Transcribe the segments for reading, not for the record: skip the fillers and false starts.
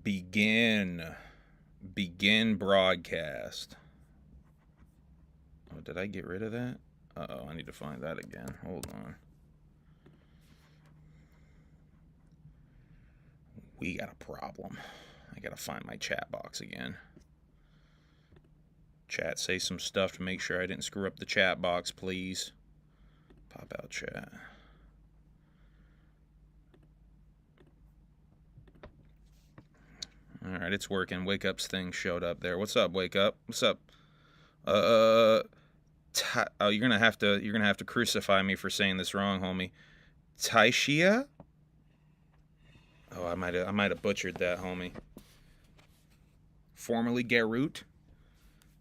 Begin broadcast. Oh, did I get rid of that? Uh-oh, I need to find that again. Hold on. We got a problem. I gotta find my chat box again. Chat, say some stuff to make sure I didn't screw up the chat box, please. Pop out chat. All right, it's working. Wake Up's thing showed up there. What's up, Wake Up? What's up? Oh, you're gonna have to crucify me for saying this wrong, homie. Taishia? Oh, I might have butchered that, homie. Formerly Garut.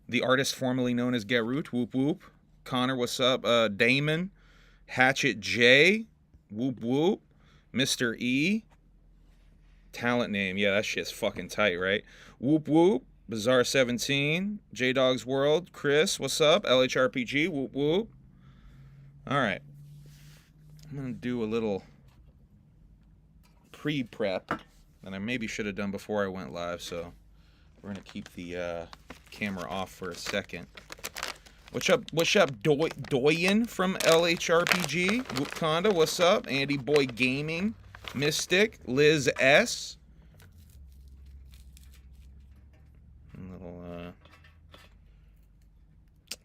The artist formerly known as Garut. Whoop whoop. Connor, what's up? Damon. Hatchet J. Whoop whoop. Mr. E. Talent name. Yeah, that shit's fucking tight, right? Whoop whoop. Bizarre 17. J Dog's World. Chris, what's up? LHRPG. Whoop whoop. Alright. I'm gonna do a little pre-prep that I maybe should have done before I went live, so we're gonna keep the camera off for a second. What's up, Doyen from LHRPG? Whoopconda, what's up? Andy Boy Gaming, Mystic, Liz S. Little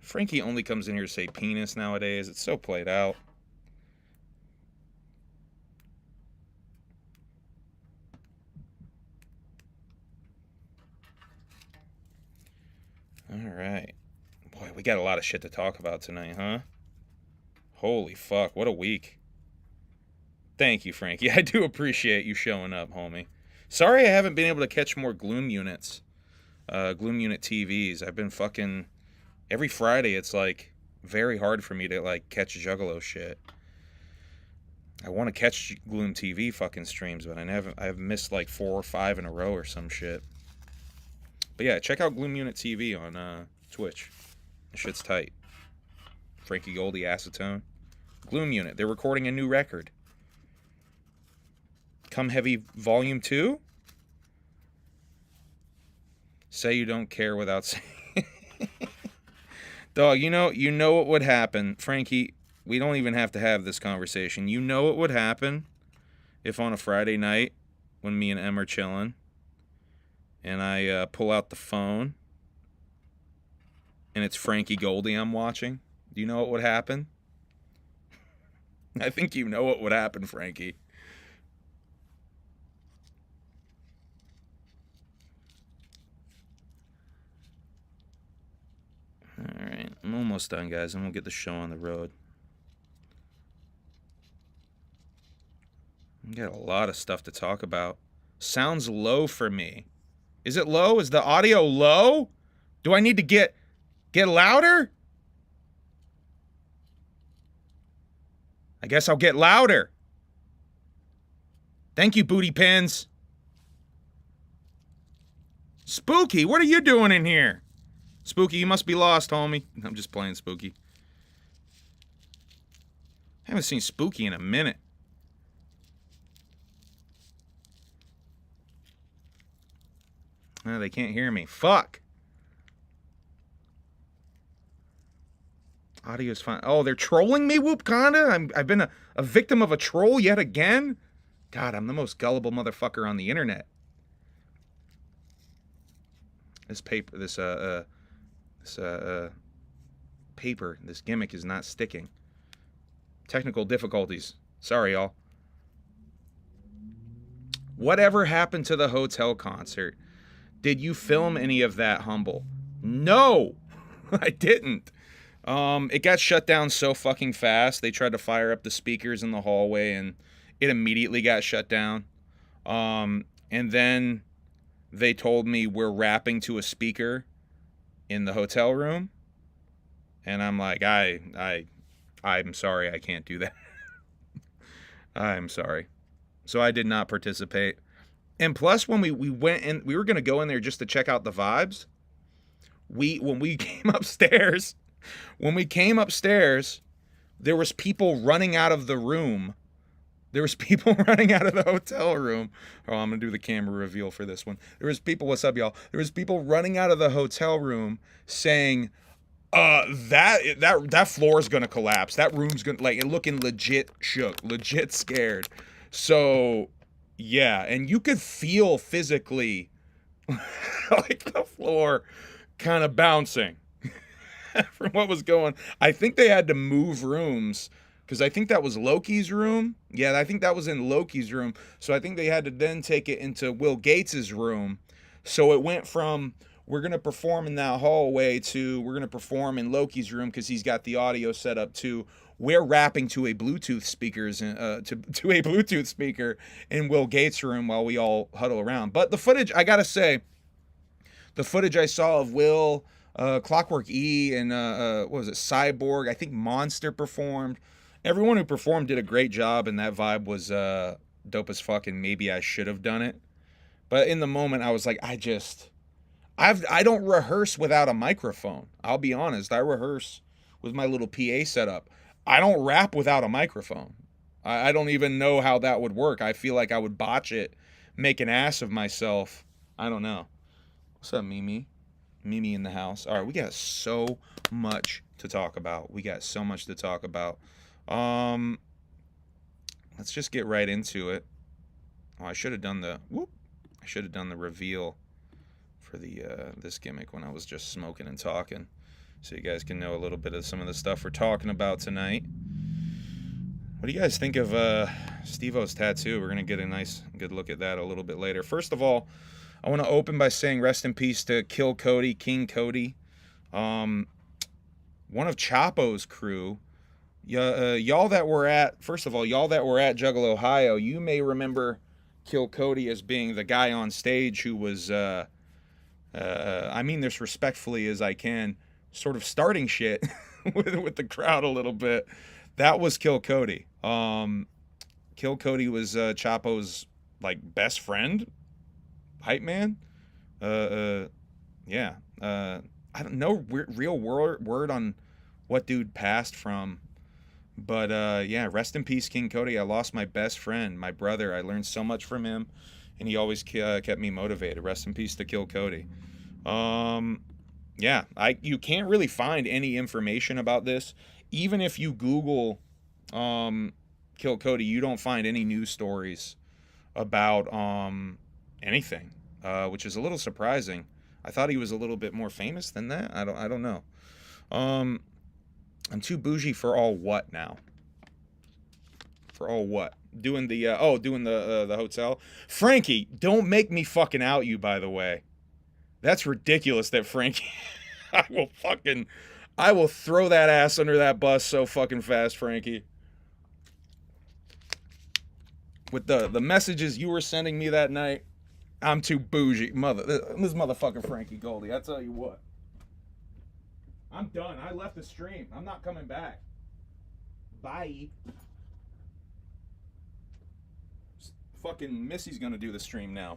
Frankie only comes in here to say penis nowadays. It's so played out. All right. Boy, we got a lot of shit to talk about tonight, huh? Holy fuck, what a week. Thank you, Frankie. I do appreciate you showing up, homie. Sorry I haven't been able to catch more Gloom units. Gloom unit TVs. I've been fucking... Every Friday, it's, like, very hard for me to, like, catch Juggalo shit. I want to catch Gloom TV fucking streams, but I've missed, like, 4 or 5 in a row or some shit. But yeah, check out Gloom Unit TV on Twitch. That shit's tight. Frankie Goldie, Acetone. Gloom Unit. They're recording a new record. Come Heavy Volume 2? Say you don't care without saying... Dog, you know what would happen. Frankie, we don't even have to have this conversation. You know what would happen if on a Friday night when me and Em are chilling and I pull out the phone and it's Frankie Goldie I'm watching? Do you know what would happen? I think you know what would happen, Frankie. Alright, I'm almost done, guys, and we'll get the show on the road. We got a lot of stuff to talk about. Sounds low for me. Is it low? Is the audio low? Do I need to get louder? I guess I'll get louder. Thank you, Booty Pins. Spooky, what are you doing in here? Spooky, you must be lost, homie. I'm just playing, Spooky. I haven't seen Spooky in a minute. Oh, they can't hear me. Fuck. Audio's fine. Oh, they're trolling me, Whoopconda? I've been a victim of a troll yet again? God, I'm the most gullible motherfucker on the internet. This paper, this gimmick is not sticking. Technical difficulties. Sorry, y'all. Whatever happened to the hotel concert? Did you film any of that, Humble? No, I didn't. It got shut down so fucking fast. They tried to fire up the speakers in the hallway and it immediately got shut down. And then they told me we're rapping to a speaker in the hotel room. And I'm like, I'm sorry, I can't do that. I'm sorry. So I did not participate. And plus, when we went in, we were going to go in there just to check out the vibes. When we came upstairs, there was people running out of the room. There was people running out of the hotel room. Oh, I'm going to do the camera reveal for this one. There was people, what's up, y'all? There was people running out of the hotel room saying, that floor is going to collapse. That room's going to, like, looking legit shook, legit scared. So, yeah. And you could feel physically, like, the floor kind of bouncing from what was going. I think they had to move rooms. Because I think that was Loki's room. Yeah, I think that was in Loki's room. So I think they had to then take it into Will Gates's room. So it went from, we're going to perform in that hallway, to we're going to perform in Loki's room because he's got the audio set up, to we're rapping to a Bluetooth speakers to a Bluetooth speaker in Will Gates' room while we all huddle around. But the footage, I got to say, the footage I saw of Will, Clockwork E, and what was it, Cyborg, I think Monster performed. Everyone who performed did a great job, and that vibe was dope as fuck, and maybe I should have done it. But in the moment, I was like, I don't rehearse without a microphone. I'll be honest. I rehearse with my little PA setup. I don't rap without a microphone. I don't even know how that would work. I feel like I would botch it, make an ass of myself. I don't know. What's up, Mimi? Mimi in the house. All right, we got so much to talk about. Let's just get right into it. Oh, I should have done the reveal for the this gimmick when I was just smoking and talking, so you guys can know a little bit of some of the stuff we're talking about tonight. What do you guys think of Steve-O's tattoo? We're gonna get a nice good look at that a little bit later. First of all, I want to open by saying rest in peace to King Cody, one of Chapo's crew. Y'all that were at Juggalo, Ohio, you may remember Kill Cody as being the guy on stage who was, I mean this respectfully as I can, sort of starting shit with the crowd a little bit. That was Kill Cody. Kill Cody was Chapo's, like, best friend, hype man. Yeah. I don't know real word on what dude passed from. But, yeah, rest in peace, King Cody. I lost my best friend, my brother. I learned so much from him, and he always kept me motivated. Rest in peace to Kill Cody. Yeah, you can't really find any information about this. Even if you Google Kill Cody, you don't find any news stories about anything, which is a little surprising. I thought he was a little bit more famous than that. I don't know. I'm too bougie for all what now? For all what? Doing the hotel. Frankie, don't make me fucking out you, by the way. That's ridiculous that Frankie I will throw that ass under that bus so fucking fast, Frankie. With the messages you were sending me that night, I'm too bougie. This motherfucking Frankie Goldie, I tell you what. I'm done. I left the stream. I'm not coming back. Bye. Fucking Missy's gonna do the stream now.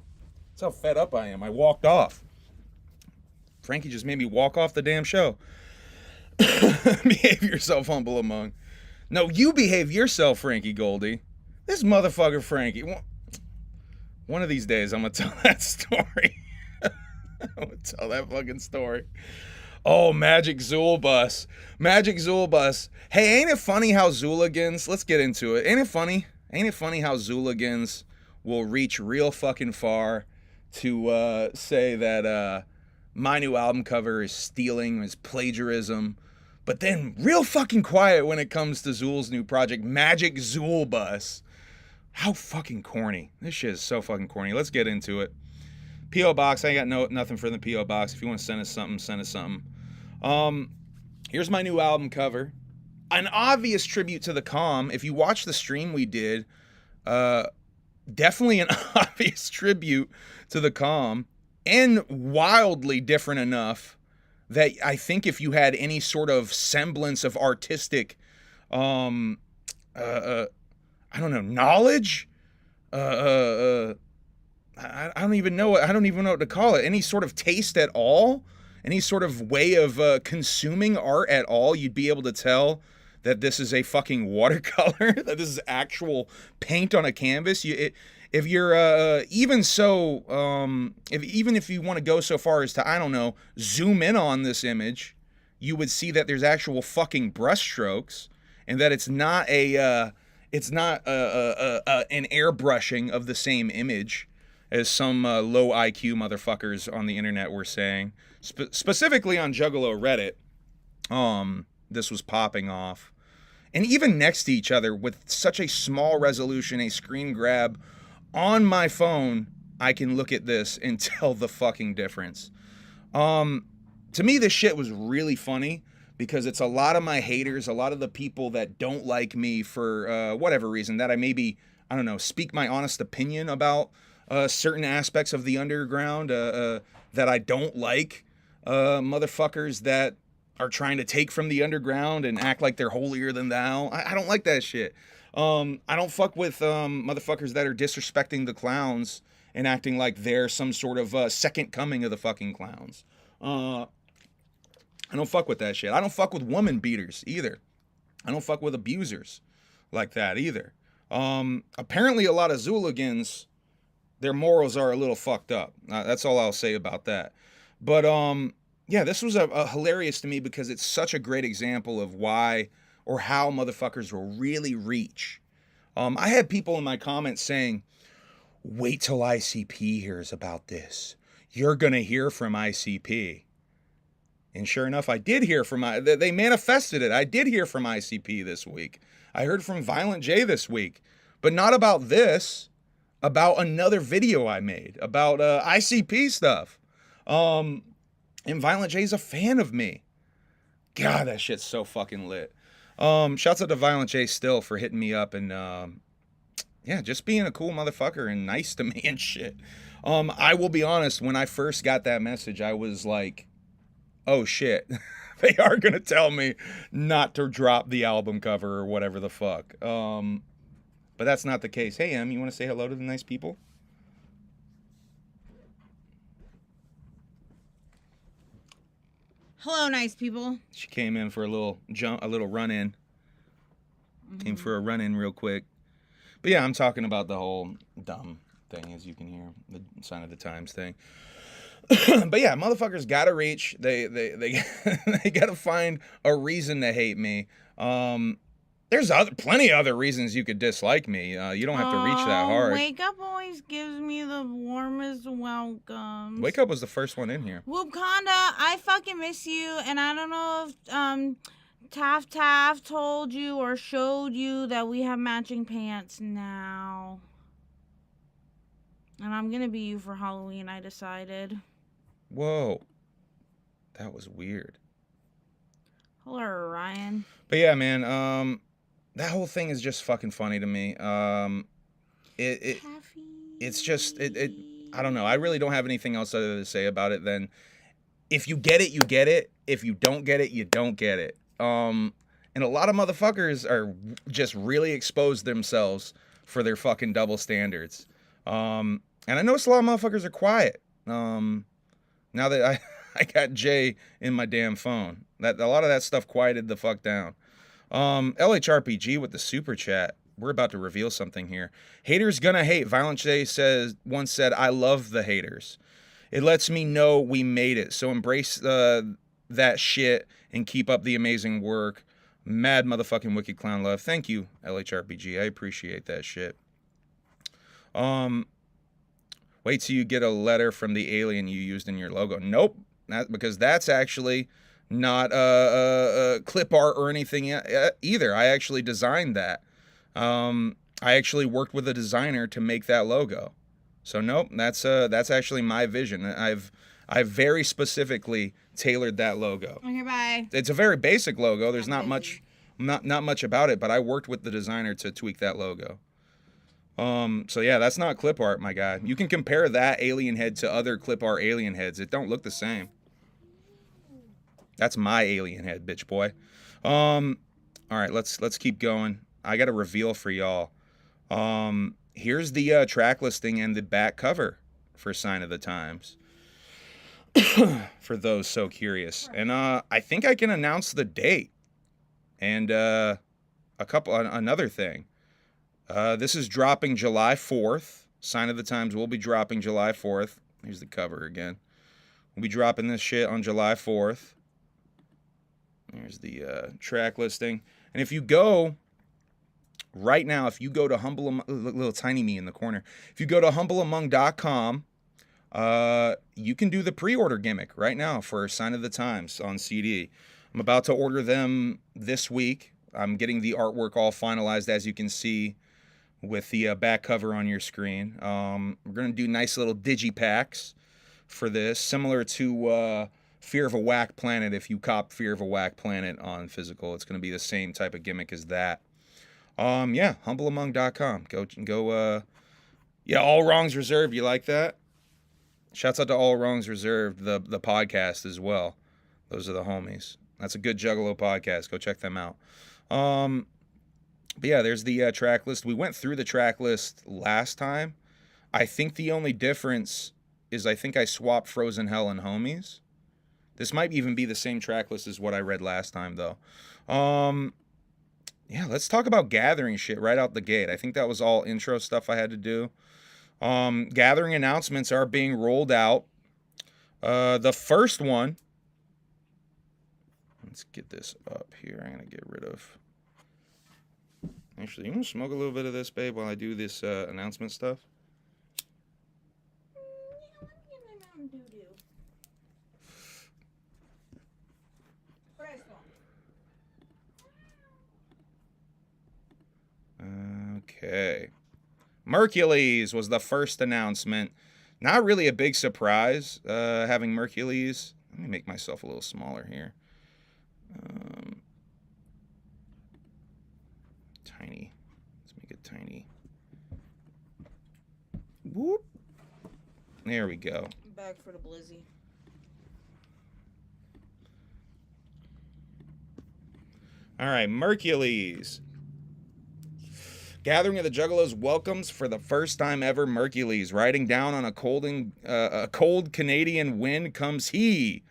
That's how fed up I am. I walked off. Frankie just made me walk off the damn show. Behave yourself, humble among. No, you behave yourself, Frankie Goldie. This motherfucker Frankie. One of these days, I'm gonna tell that story. I'm gonna tell that fucking story. Oh, Magic Zool Bus. Hey, ain't it funny how Zooligans, let's get into it. Ain't it funny how Zooligans will reach real fucking far to say that my new album cover is stealing, is plagiarism, but then real fucking quiet when it comes to Zool's new project, Magic Zool Bus. How fucking corny. This shit is so fucking corny. Let's get into it. P.O. Box. I ain't got nothing for the P.O. Box. If you want to send us something, send us something. Here's my new album cover. An obvious tribute to the Calm. If you watch the stream we did, definitely an obvious tribute to the Calm, and wildly different enough that I think if you had any sort of semblance of artistic, I don't know, knowledge, I don't even know what to call it. Any sort of taste at all, any sort of way of consuming art at all, you'd be able to tell that this is a fucking watercolor, that this is actual paint on a canvas. If you're even if you want to go so far as to, I don't know, zoom in on this image, you would see that there's actual fucking brush strokes, and that it's not an airbrushing of the same image as some low IQ motherfuckers on the internet were saying. Specifically on Juggalo Reddit, this was popping off. And even next to each other with such a small resolution, a screen grab on my phone, I can look at this and tell the fucking difference. To me, this shit was really funny because it's a lot of my haters, a lot of the people that don't like me for whatever reason, that I maybe, I don't know, speak my honest opinion about certain aspects of the underground that I don't like. Motherfuckers that are trying to take from the underground and act like they're holier than thou. I don't like that shit. I don't fuck with motherfuckers that are disrespecting the clowns and acting like they're some sort of second coming of the fucking clowns. I don't fuck with that shit. I don't fuck with woman beaters either. I don't fuck with abusers like that either. Apparently a lot of Zooligans, their morals are a little fucked up. That's all I'll say about that. But yeah, this was a hilarious to me because it's such a great example of why or how motherfuckers will really reach. I had people in my comments saying, wait till ICP hears about this. You're going to hear from ICP. And sure enough, I did hear from, they manifested it. I did hear from ICP this week. I heard from Violent J this week, but not about this, about another video I made about ICP stuff. And Violent J's a fan of me. God, that shit's so fucking lit. Shouts out to Violent J still for hitting me up and, yeah, just being a cool motherfucker and nice to me and shit. I will be honest, when I first got that message, I was like, oh shit, they are going to tell me not to drop the album cover or whatever the fuck. But that's not the case. Hey, Em, you want to say hello to the nice people? Hello, nice people. She came in for a little run-in. Came for a run-in real quick. But yeah, I'm talking about the whole dumb thing, as you can hear, the sign of the times thing. But yeah, motherfuckers gotta reach. They they gotta find a reason to hate me. There's plenty of other reasons you could dislike me. You don't have to reach that hard. Wake Up always gives me the warmest welcomes. Wake Up was the first one in here. Whoopconda, I fucking miss you, and I don't know if Taff told you or showed you that we have matching pants now. And I'm gonna be you for Halloween, I decided. Whoa. That was weird. Hello, Ryan. But yeah, man, that whole thing is just fucking funny to me. It's just, I don't know. I really don't have anything else other to say about it than if you get it, you get it. If you don't get it, you don't get it. And a lot of motherfuckers are just really exposed themselves for their fucking double standards. And I notice a lot of motherfuckers are quiet. Now that I got Jay in my damn phone, that a lot of that stuff quieted the fuck down. LHRPG with the super chat. We're about to reveal something here. Haters gonna hate. Violent J once said, I love the haters. It lets me know we made it. So embrace that shit and keep up the amazing work. Mad motherfucking wicked clown love. Thank you, LHRPG. I appreciate that shit. Wait till you get a letter from the alien you used in your logo. Nope. Because that's actually not clip art or anything either. I actually designed that. I actually worked with a designer to make that logo. So nope, that's actually my vision. I've very specifically tailored that logo. Okay, bye. It's a very basic logo. There's not much about it, but I worked with the designer to tweak that logo. So yeah, that's not clip art, my guy. You can compare that alien head to other clip art alien heads. It don't look the same. That's my alien head, bitch boy. All right, let's keep going. I got a reveal for y'all. Here's the track listing and the back cover for Sign of the Times. For those so curious. And I think I can announce the date. And another thing. This is dropping July 4th. Sign of the Times will be dropping July 4th. Here's the cover again. We'll be dropping this shit on July 4th. Here's the track listing. And if you go right now, if you go to little tiny me in the corner. If you go to humbleamong.com, you can do the pre-order gimmick right now for Sign of the Times on CD. I'm about to order them this week. I'm getting the artwork all finalized, as you can see with the back cover on your screen. We're going to do nice little digipacks for this, similar to Fear of a Whack Planet. If you cop Fear of a Whack Planet on physical, it's going to be the same type of gimmick as that. Yeah, humbleamong.com. Go. Yeah, All Wrongs Reserved. You like that? Shouts out to All Wrongs Reserved, the podcast as well. Those are the homies. That's a good Juggalo podcast. Go check them out. But yeah, there's the track list. We went through the track list last time. I think the only difference is I think I swapped Frozen Hell and Homies. This might even be the same track list as what I read last time, though. Yeah, let's talk about gathering shit right out the gate. I think that was all intro stuff I had to do. Gathering announcements are being rolled out. The first one. Let's get this up here. I'm going to get rid of. Actually, you want to smoke a little bit of this, babe, while I do this announcement stuff? Yeah, let me get my Mountain Dew. Okay. Mercules was the first announcement. Not really a big surprise, having Mercules. Let me make myself a little smaller here. Tiny. Let's make it tiny. Whoop. There we go. Back for the blizzy. All right, Mercules. Gathering of the Juggalos welcomes for the first time ever Mercules. Riding down on a cold Canadian wind comes he.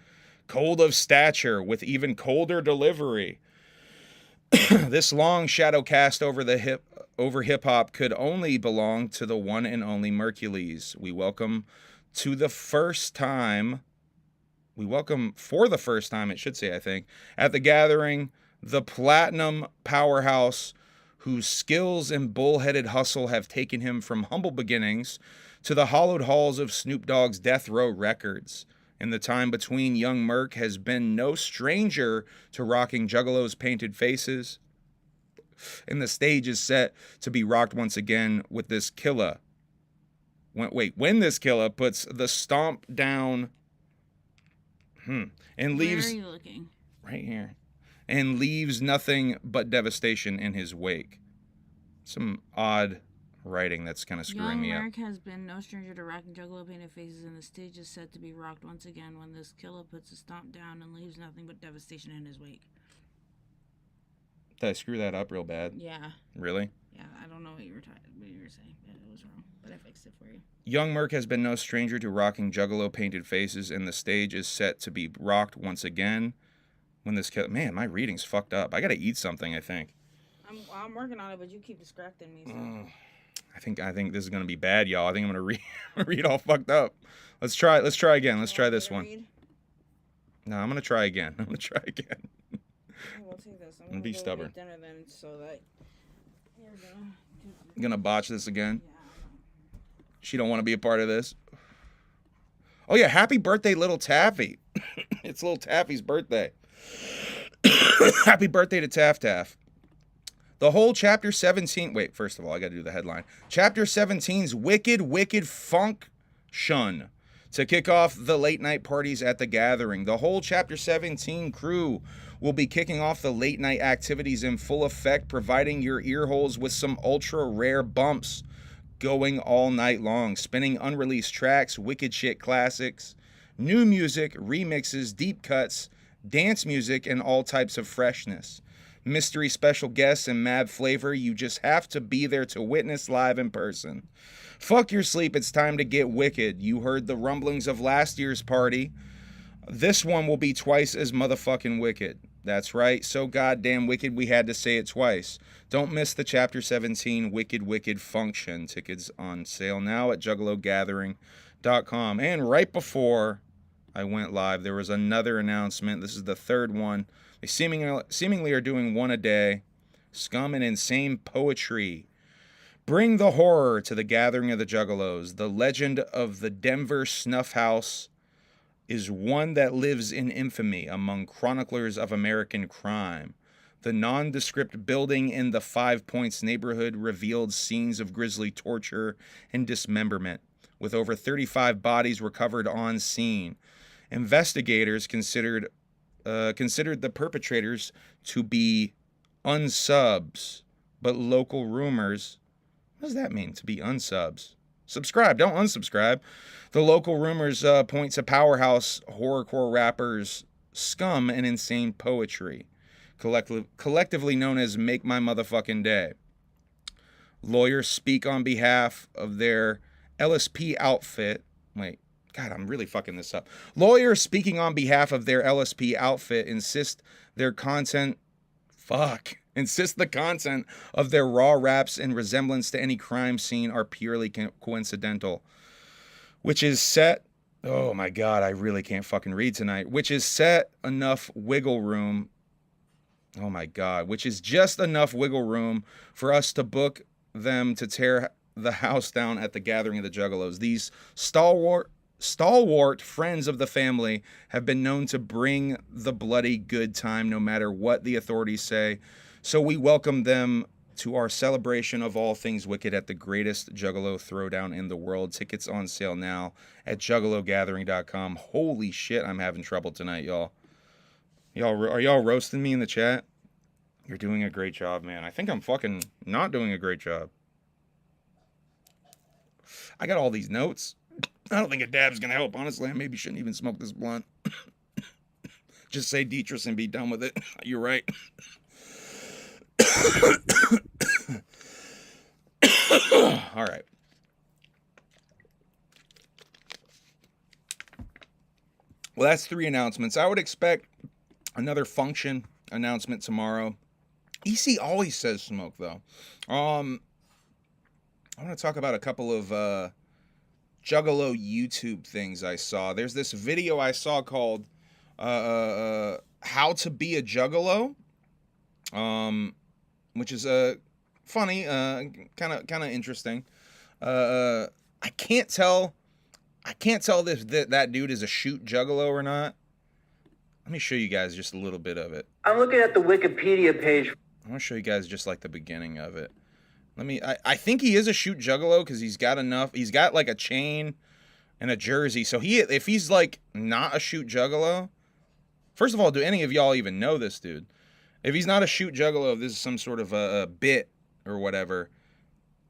Cold of stature with even colder delivery. This long shadow cast over hip hop could only belong to the one and only Mercules. We welcome for the first time, it should say, I think, at the Gathering, the platinum powerhouse whose skills and bullheaded hustle have taken him from humble beginnings to the hollowed halls of Snoop Dogg's Death Row Records. In the time between, young Merc has been no stranger to rocking Juggalo's painted faces, and the stage is set to be rocked once again with this killer. When this killer puts the stomp down, and leaves. Where are you looking? Right here. And leaves nothing but devastation in his wake. Some odd writing that's kind of screwing me up. Young Mark has been no stranger to rocking Juggalo painted faces, and the stage is set to be rocked once again when this killer puts a stomp down and leaves nothing but devastation in his wake. Did I screw that up real bad? Yeah. Really? Yeah, I don't know what you were saying. It was wrong, but I fixed it for you. Young Merc has been no stranger to rocking Juggalo painted faces, and the stage is set to be rocked once again. When this man, my reading's fucked up. I gotta eat something, I think. I'm working on it, but you keep distracting me. So. I think this is gonna be bad, y'all. I think I'm gonna read all fucked up. Let's try again. Let's try this one. Read? No, I'm gonna try again. We'll take this. I'm gonna be go stubborn. Eat dinner then, so that you're Gonna botch this again. Yeah. She don't want to be a part of this. Oh yeah, happy birthday, little Taffy. It's little Taffy's birthday. Happy birthday to Taff Taff. The whole chapter 17... Wait, first of all, I got to do the headline. Chapter 17's Wicked Funk Shun to kick off the late night parties at the Gathering. The whole chapter 17 crew will be kicking off the late night activities in full effect, providing your ear holes with some ultra rare bumps going all night long, spinning unreleased tracks, wicked shit classics, new music, remixes, deep cuts, dance music, and all types of freshness. Mystery special guests and mad flavor you just have to be there to witness live in person. Fuck your sleep, it's time to get wicked. You heard the rumblings of last year's party. This one will be twice as motherfucking wicked. That's right. So goddamn wicked we had to say it twice. Don't miss the Chapter 17 Wicked Wicked Function. Tickets on sale now at Juggalogathering.com. And right before I went live, there was another announcement. This is the third one. They seemingly are doing one a day. Scum and Insane Poetry. Bring the horror to the Gathering of the Juggalos. The legend of the Denver Snuff House is one that lives in infamy among chroniclers of American crime. The nondescript building in the 5 Points neighborhood revealed scenes of grisly torture and dismemberment, with over 35 bodies recovered on scene. Investigators considered the perpetrators to be unsubs, but local rumors... What does that mean, to be unsubs? Subscribe, don't unsubscribe. The local rumors point to powerhouse horrorcore rappers Scum and Insane Poetry, collectively known as Make My Motherfucking Day. Lawyers speak on behalf of their LSP outfit. Wait, God, I'm really fucking this up. Lawyers speaking on behalf of their LSP outfit insist the content of their raw raps and resemblance to any crime scene are purely coincidental. Which is set... Oh my God, I really can't fucking read tonight. Which is set enough wiggle room... Oh my God. Which is just enough wiggle room for us to book them to tear the house down at the Gathering of the Juggalos. These stalwart friends of the family have been known to bring the bloody good time no matter what the authorities say. So we welcome them to our celebration of all things wicked at the greatest Juggalo throwdown in the world. Tickets on sale now at Juggalogathering.com. Holy shit, I'm having trouble tonight, y'all. Are y'all roasting me in the chat? You're doing a great job, man. I think I'm fucking not doing a great job. I got all these notes. I don't think a dab's gonna help, honestly. I maybe shouldn't even smoke this blunt. Just say Dietrich and be done with it. You're right. All right. Well, that's 3 announcements. I would expect another function announcement tomorrow. EC always says smoke, though. I want to talk about a couple of Juggalo YouTube things I saw. There's this video I saw called How to Be a Juggalo, which is funny, kind of interesting. I can't tell if that dude is a shoot juggalo or not. Let me show you guys just a little bit of it. I'm looking at the Wikipedia page. I'm gonna show you guys just like the beginning of it. I think he is a shoot juggalo because he's got like a chain and a jersey. So if he's like not a shoot juggalo, first of all, do any of y'all even know this dude? If he's not a shoot juggalo, if this is some sort of a bit or whatever,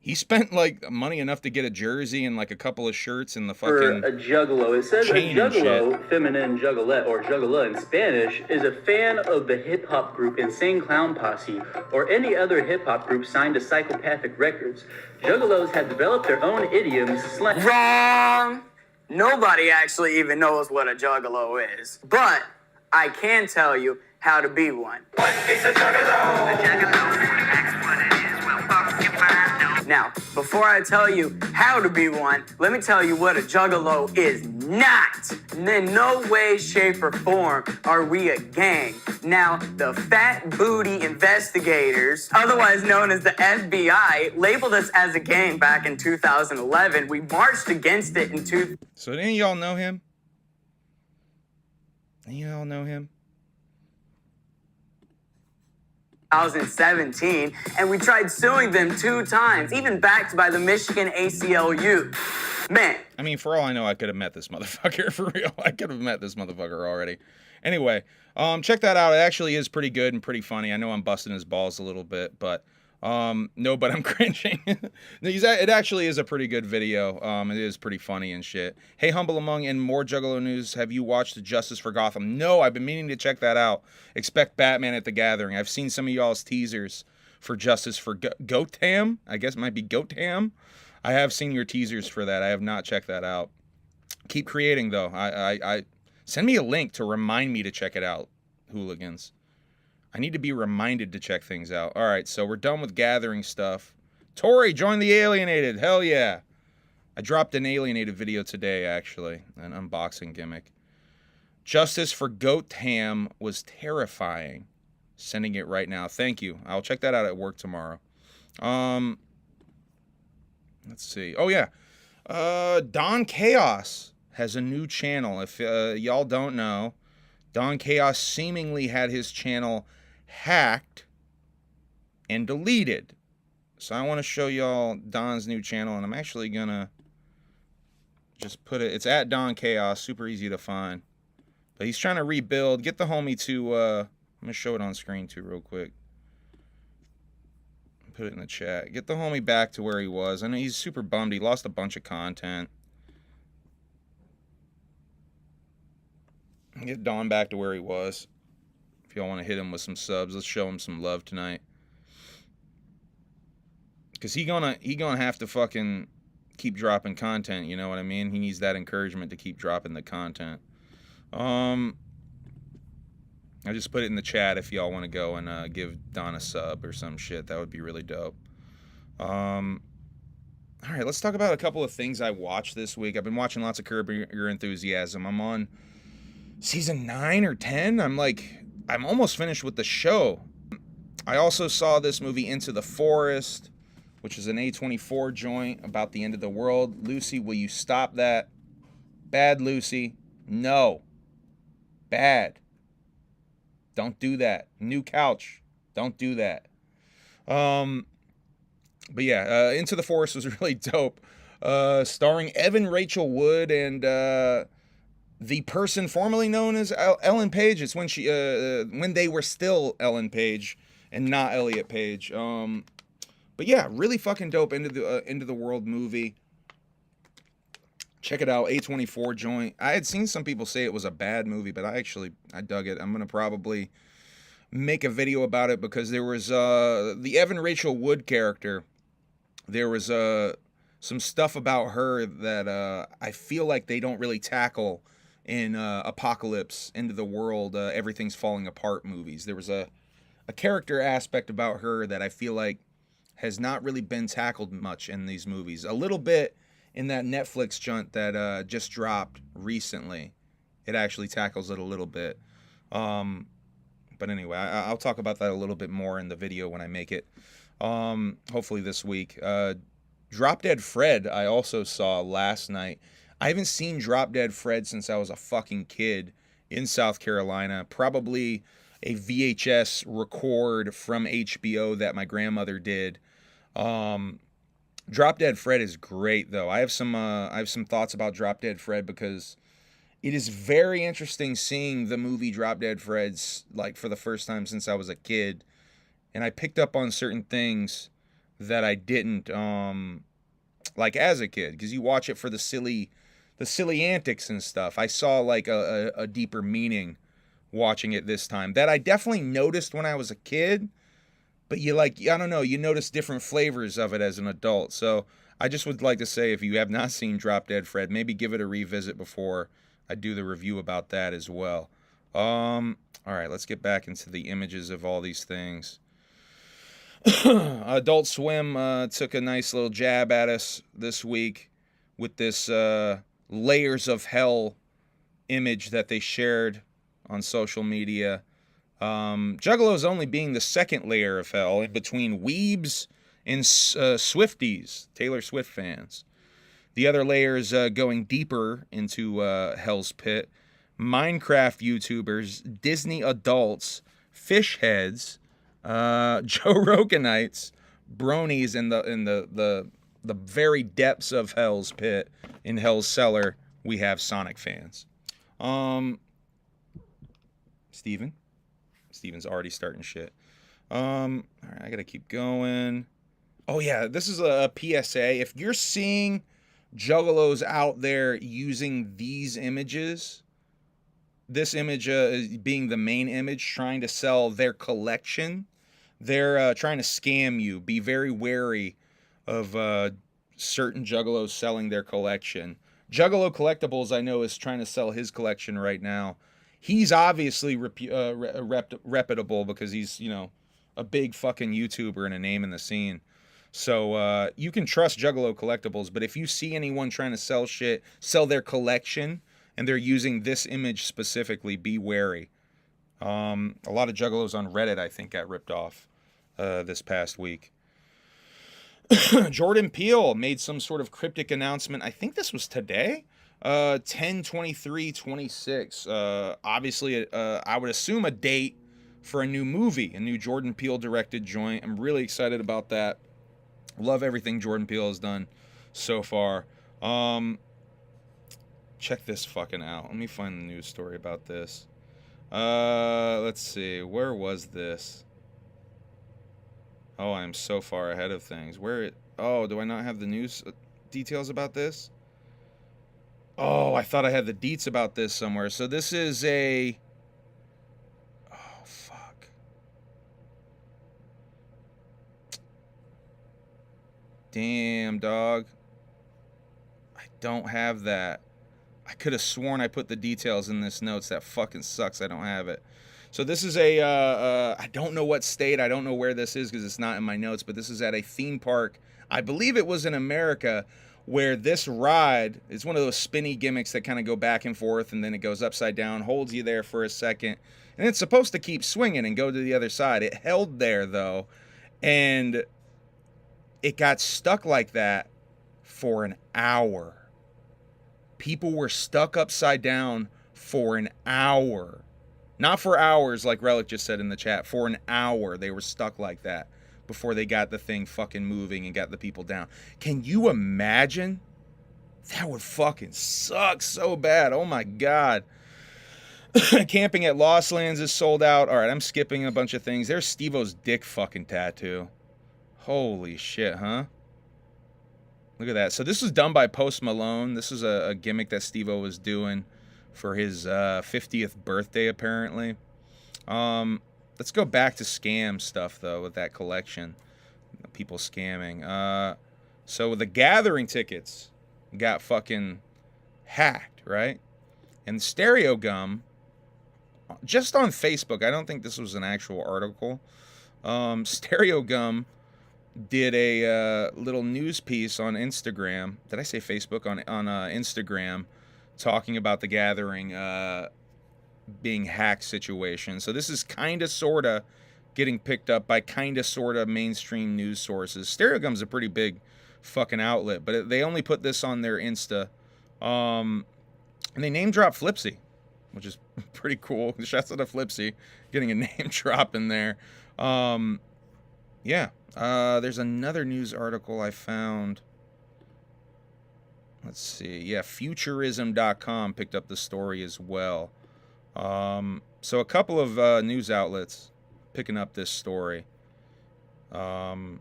he spent like money enough to get a jersey and like a couple of shirts and the fucking for a juggalo. It says a juggalo, feminine juggalette or juggala in Spanish, is a fan of the hip-hop group Insane Clown Posse or any other hip-hop group signed to Psychopathic Records. Juggalos have developed their own idioms. Wrong! Nobody actually even knows what a juggalo is. But I can tell you how to be one. What is a juggalo? A juggalo. That's what it is. Well, fuck if I know. Now, before I tell you how to be one, let me tell you what a juggalo is not. In no way, shape, or form are we a gang. Now, the Fat Booty Investigators, otherwise known as the FBI, labeled us as a gang back in 2011. We marched against it in So any of y'all know him? Any of y'all know him? 2017, and we tried suing them 2 times, even backed by the Michigan ACLU. Man. I mean, for all I know, I could have met this motherfucker, for real. I could have met this motherfucker already. Anyway, check that out. It actually is pretty good and pretty funny. I know I'm busting his balls a little bit, but no, but I'm cringing. It actually is a pretty good video. It is pretty funny and shit. Hey, Humble Among and more Juggalo news. Have you watched Justice for Gotham? No, I've been meaning to check that out. Expect Batman at the Gathering. I've seen some of y'all's teasers for Justice for Gotham. I guess it might be Gotham. I have seen your teasers for that. I have not checked that out. Keep creating, though. I send me a link to remind me to check it out, hooligans. I need to be reminded to check things out. All right, so we're done with gathering stuff. Tori, join the Alienated. Hell yeah. I dropped an Alienated video today, actually, an unboxing gimmick. Justice for Goat Ham was terrifying. Sending it right now. Thank you. I'll check that out at work tomorrow. Let's see. Oh, yeah. Don Chaos has a new channel. If y'all don't know, Don Chaos seemingly had his channel hacked and deleted. So I want to show y'all Don's new channel, and I'm actually going to just put it. It's at Don Chaos. Super easy to find. But he's trying to rebuild. Get the homie to... I'm going to show it on screen, too, real quick. Put it in the chat. Get the homie back to where he was. I know he's super bummed. He lost a bunch of content. Get Don back to where he was. If y'all want to hit him with some subs, let's show him some love tonight. Because he gonna have to fucking keep dropping content, you know what I mean? He needs that encouragement to keep dropping the content. I just put it in the chat if y'all want to go and give Don a sub or some shit. That would be really dope. All right, let's talk about a couple of things I watched this week. I've been watching lots of Curb Your Enthusiasm. I'm on season 9 or 10. I'm almost finished with the show. I also saw this movie Into the Forest, which is an A24 joint about the end of the world. Lucy, will you stop that? Bad, Lucy. No. Bad. Don't do that. New couch. Don't do that. But yeah, Into the Forest was really dope. Starring Evan Rachel Wood and the person formerly known as Ellen Page. It's when when they were still Ellen Page and not Elliot Page. But yeah, really fucking dope Into the World movie. Check it out, A24 joint. I had seen some people say it was a bad movie, but I dug it. I'm going to probably make a video about it because there was the Evan Rachel Wood character. There was some stuff about her that I feel like they don't really tackle in Apocalypse, Into the World, Everything's Falling Apart movies. There was a character aspect about her that I feel like has not really been tackled much in these movies. A little bit in that Netflix joint that just dropped recently. It actually tackles it a little bit. But anyway, I'll talk about that a little bit more in the video when I make it. Hopefully this week. Drop Dead Fred I also saw last night. I haven't seen Drop Dead Fred since I was a fucking kid in South Carolina. Probably a VHS record from HBO that my grandmother did. Drop Dead Fred is great though. I have some thoughts about Drop Dead Fred because it is very interesting seeing the movie Drop Dead Fred's like for the first time since I was a kid, and I picked up on certain things that I didn't like as a kid, because you watch it for the silly antics and stuff. I saw like a deeper meaning watching it this time that I definitely noticed when I was a kid. But I don't know, you notice different flavors of it as an adult. So I just would like to say, if you have not seen Drop Dead Fred, maybe give it a revisit before I do the review about that as well. All right, let's get back into the images of all these things. Adult Swim took a nice little jab at us this week with this Layers of Hell image that they shared on social media. Juggalos only being the second layer of hell in between weebs and Swifties, Taylor Swift fans. The other layers going deeper into Hell's Pit. Minecraft YouTubers, Disney adults, fish heads, Joe Roganites, bronies in the very depths of Hell's Pit. In Hell's Cellar, we have Sonic fans. Steven's already starting shit. All right, I gotta keep going. Oh yeah, this is a PSA. If you're seeing Juggalos out there using these images, this image being the main image, trying to sell their collection, they're trying to scam you. Be very wary of certain Juggalos selling their collection. Juggalo Collectibles, I know, is trying to sell his collection right now. he's obviously reputable because he's, you know, a big fucking YouTuber and a name in the scene. So you can trust Juggalo Collectibles, but if you see anyone trying to sell their collection, and they're using this image specifically, be wary. A lot of Juggalos on Reddit, I think, got ripped off this past week. Jordan Peele made some sort of cryptic announcement. I think this was today. 10/23/26. Obviously, I would assume a date for a new movie, a new Jordan Peele directed joint. I'm really excited about that. Love everything Jordan Peele has done so far. Check this fucking out. Let me find the news story about this. Let's see. Where was this? Oh, I'm so far ahead of things. Oh, do I not have the news details about this? Oh, I thought I had the deets about this somewhere. So this is a... Oh, fuck. Damn, dog. I don't have that. I could have sworn I put the details in this notes. That fucking sucks. I don't have it. So this is a, I don't know what state. I don't know where this is because it's not in my notes. But this is at a theme park. I believe it was in America, where this ride is one of those spinny gimmicks that kind of go back and forth. And then it goes upside down, holds you there for a second. And it's supposed to keep swinging and go to the other side. It held there, though. And it got stuck like that for an hour. People were stuck upside down for an hour. Not for hours, like Relic just said in the chat. For an hour, they were stuck like that before they got the thing fucking moving and got the people down. Can you imagine? That would fucking suck so bad. Oh my God. Camping at Lost Lands is sold out. All right, I'm skipping a bunch of things. There's Steve-O's dick fucking tattoo. Holy shit, huh? Look at that. So this was done by Post Malone. This is a gimmick that Steve-O was doing for his 50th birthday, apparently. Let's go back to scam stuff, though, with that collection. People scamming. So the Gathering tickets got fucking hacked, right? And Stereo Gum, just on Facebook, I don't think this was an actual article. Stereo Gum did a little news piece on Instagram. Did I say Facebook? On Instagram, talking about the Gathering being hacked situation. So this is kind of, sort of getting picked up by kind of, sort of mainstream news sources. Stereo Gum's a pretty big fucking outlet, but they only put this on their Insta. And they name drop Flipsy, which is pretty cool. Shouts out to Flipsy, getting a name drop in there. Yeah. There's another news article I found. Let's see. Yeah, futurism.com picked up the story as well. So a couple of news outlets picking up this story. Yeah.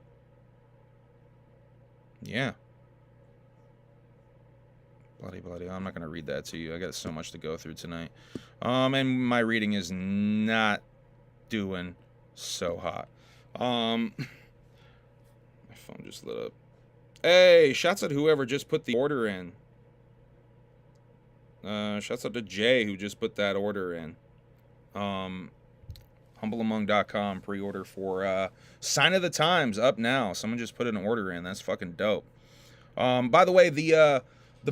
Bloody. I'm not going to read that to you. I got so much to go through tonight. And my reading is not doing so hot. My phone just lit up. Hey, shouts out whoever just put the order in. Shouts out to Jay who just put that order in. HumbleAmong.com pre-order for Sign of the Times up now. Someone just put an order in. That's fucking dope. By the way, the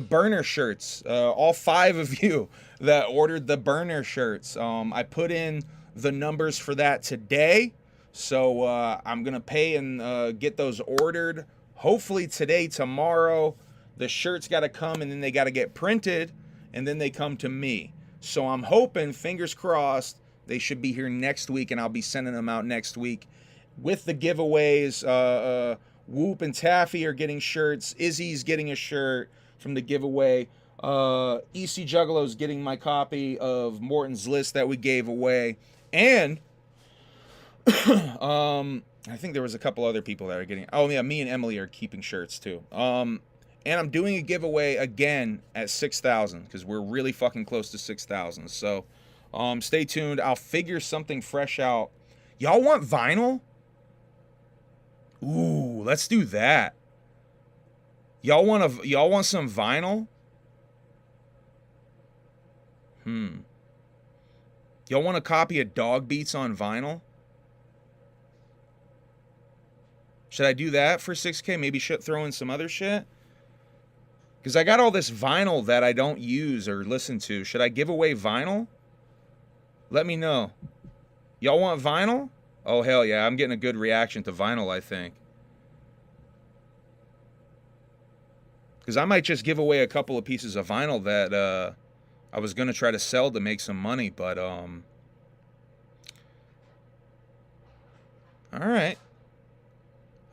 burner shirts, all 5 of you that ordered the burner shirts, I put in the numbers for that today. So I'm going to pay and get those ordered. Hopefully today, tomorrow. The shirts got to come and then they got to get printed and then they come to me. So I'm hoping, fingers crossed, they should be here next week and I'll be sending them out next week with the giveaways. Whoop and Taffy are getting shirts. Izzy's getting a shirt from the giveaway. EC Juggalo's getting my copy of Morton's List that we gave away. And I think there was a couple other people that are getting... Oh, yeah, me and Emily are keeping shirts, too. And I'm doing a giveaway again at 6,000, because we're really fucking close to 6,000. So, stay tuned. I'll figure something fresh out. Y'all want vinyl? Ooh, let's do that. Y'all want some vinyl? Y'all want a copy of Dog Beats on vinyl? Should I do that for 6K? Maybe should throw in some other shit? Because I got all this vinyl that I don't use or listen to. Should I give away vinyl? Let me know. Y'all want vinyl? Oh, hell yeah. I'm getting a good reaction to vinyl, I think. Because I might just give away a couple of pieces of vinyl that I was going to try to sell to make some money. But, all right.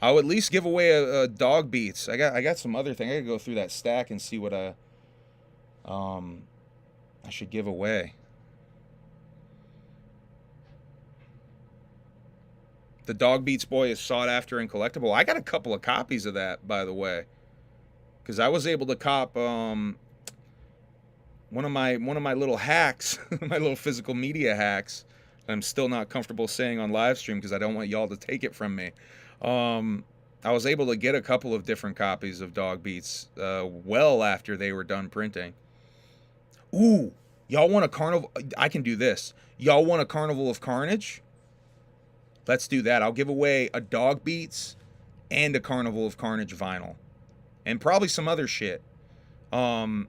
I'll at least give away a Dog Beats. I got some other thing. I gotta go through that stack and see what I should give away. The Dog Beats Boy is sought after and collectible. I got a couple of copies of that, by the way, because I was able to cop one of my little hacks, my little physical media hacks. I'm still not comfortable saying on live stream because I don't want y'all to take it from me. I was able to get a couple of different copies of Dog Beats well after they were done printing. Ooh, y'all want a carnival? I can do this. Y'all want a Carnival of Carnage? Let's do that. I'll give away a Dog Beats and a Carnival of Carnage vinyl. And probably some other shit. 2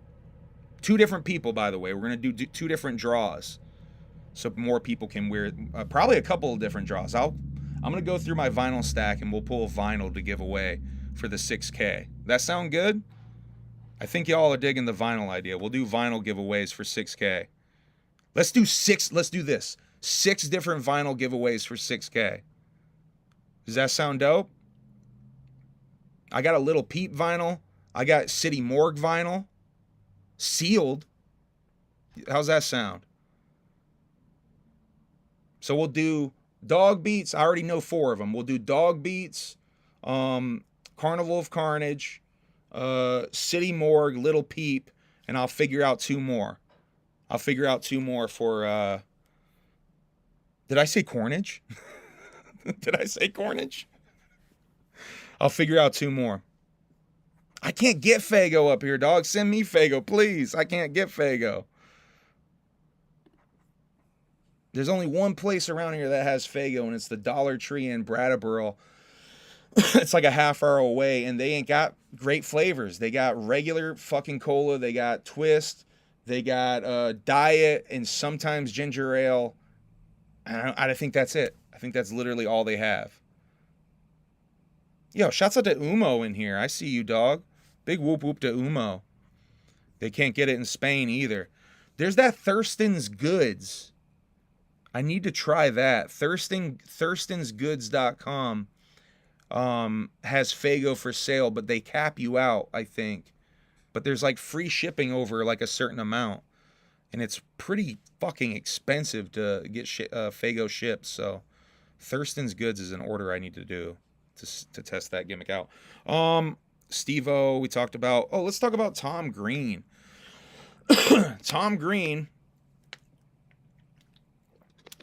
different people, by the way. We're going to do 2 different draws. So more people can wear probably a couple of different draws. I'm going to go through my vinyl stack and we'll pull a vinyl to give away for the 6K. That sound good? I think y'all are digging the vinyl idea. We'll do vinyl giveaways for 6K. Let's do 6. Let's do this. 6 different vinyl giveaways for 6K. Does that sound dope? I got a Little Peep vinyl. I got City Morgue vinyl. Sealed. How's that sound? So we'll do Dog Beats. I already know 4 of them. We'll do Dog Beats, Carnival of Carnage, City Morgue, Little Peep, and I'll figure out 2 more. I'll figure out 2 more for, did I say Cornage? Did I say Cornage? I'll figure out 2 more. I can't get Fago up here, dog. Send me Fago, please. I can't get Fago. There's only one place around here that has Fago, and it's the Dollar Tree in Brattleboro. It's like a half-hour away, and they ain't got great flavors. They got regular fucking cola. They got twist. They got diet and sometimes ginger ale. I think that's it. I think that's literally all they have. Yo, shouts out to Umo in here. I see you, dog. Big whoop whoop to Umo. They can't get it in Spain either. There's that Thurston's Goods. I need to try that. Thurstonsgoods.com has Fago for sale, but they cap you out, I think. But there's like free shipping over like a certain amount. And it's pretty fucking expensive to get Fago shipped. So Thurston's Goods is an order I need to do to test that gimmick out. Steve-O, we talked about. Oh, let's talk about Tom Green. Tom Green.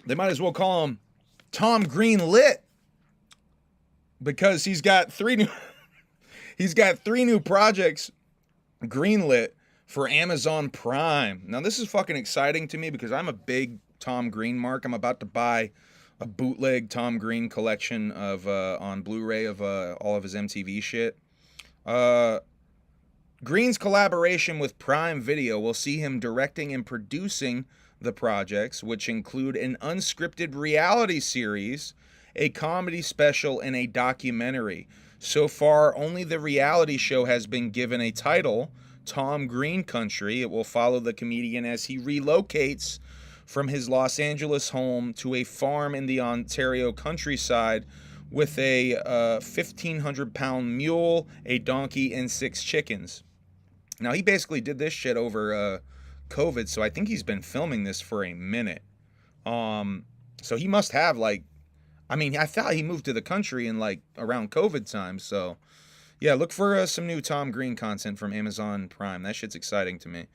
They might as well call him Tom Green Lit, because he's got 3 new projects greenlit for Amazon Prime. Now this is fucking exciting to me because I'm a big Tom Green mark. I'm about to buy a bootleg Tom Green collection of on Blu-ray of all of his MTV shit. Green's collaboration with Prime Video will see him directing and producing the projects, which include an unscripted reality series, a comedy special, and a documentary. So far, only the reality show has been given a title, Tom Green Country. It will follow the comedian as he relocates from his Los Angeles home to a farm in the Ontario countryside with a 1,500-pound mule, a donkey, and 6 chickens. Now, he basically did this shit over COVID, so I think he's been filming this for a minute. So he must have, like, I mean, I thought he moved to the country in, like, around COVID time, so yeah, look for some new Tom Green content from Amazon Prime. That shit's exciting to me.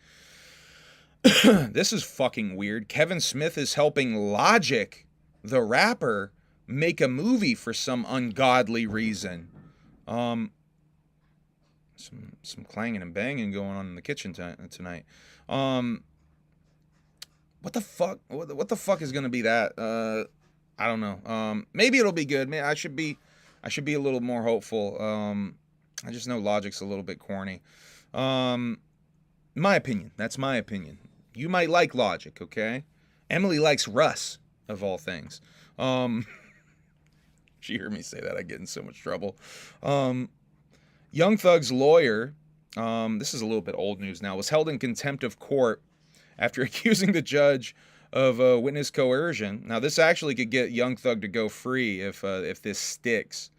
This is fucking weird. Kevin Smith is helping Logic, the rapper, make a movie for some ungodly reason. Some what What the fuck? What the fuck is gonna be that? I don't know. Maybe it'll be good. Man, I should be a little more hopeful. I just know Logic's a little bit corny. My opinion. That's my opinion. You might like Logic, okay? Emily likes Russ, of all things. She heard me say that, I get in so much trouble. Young Thug's lawyer, this is a little bit old news now, was held in contempt of court after accusing the judge of witness coercion. Now, this actually could get Young Thug to go free if this sticks.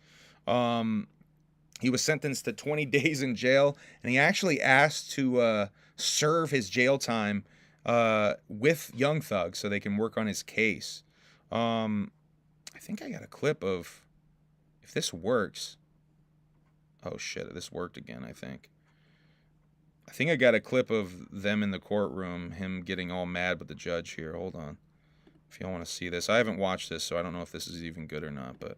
He was sentenced to 20 days in jail, and he actually asked to serve his jail time with Young Thug so they can work on his case. I think I got a clip of, if this works. Oh shit, this worked again, I think. I think I got a clip of them in the courtroom, him getting all mad with the judge here. Hold on. If y'all want to see this. I haven't watched this, so I don't know if this is even good or not, but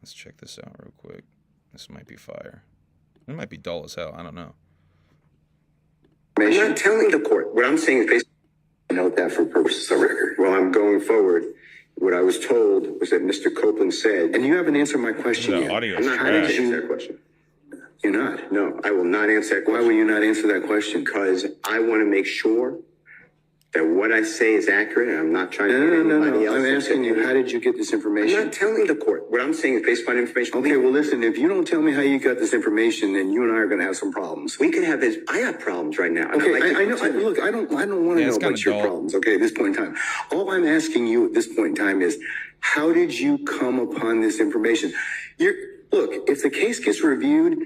let's check this out real quick. This might be fire. It might be dull as hell. I don't know. I'm not telling the court. What I'm saying is basically note that for purposes of record. While I'm going forward, what I was told was that Mr. Copeland said, and you haven't answered my question The yet. audio I'm is not trash. going to answer that question. You're not. No, I will not answer that question. Why will you not answer that question? Because I want to make sure that what I say is accurate, and I'm not trying to get anybody else. I'm asking you, how did you get this information? I'm not telling the court. What I'm saying is based upon information. Okay, well, listen, if you don't tell me how you got this information, then you and I are going to have some problems. We can have this. I have problems right now. Okay, I know. Look, I don't want to know about your problems, okay, at this point in time. All I'm asking you at this point in time is, how did you come upon this information? Look, if the case gets reviewed,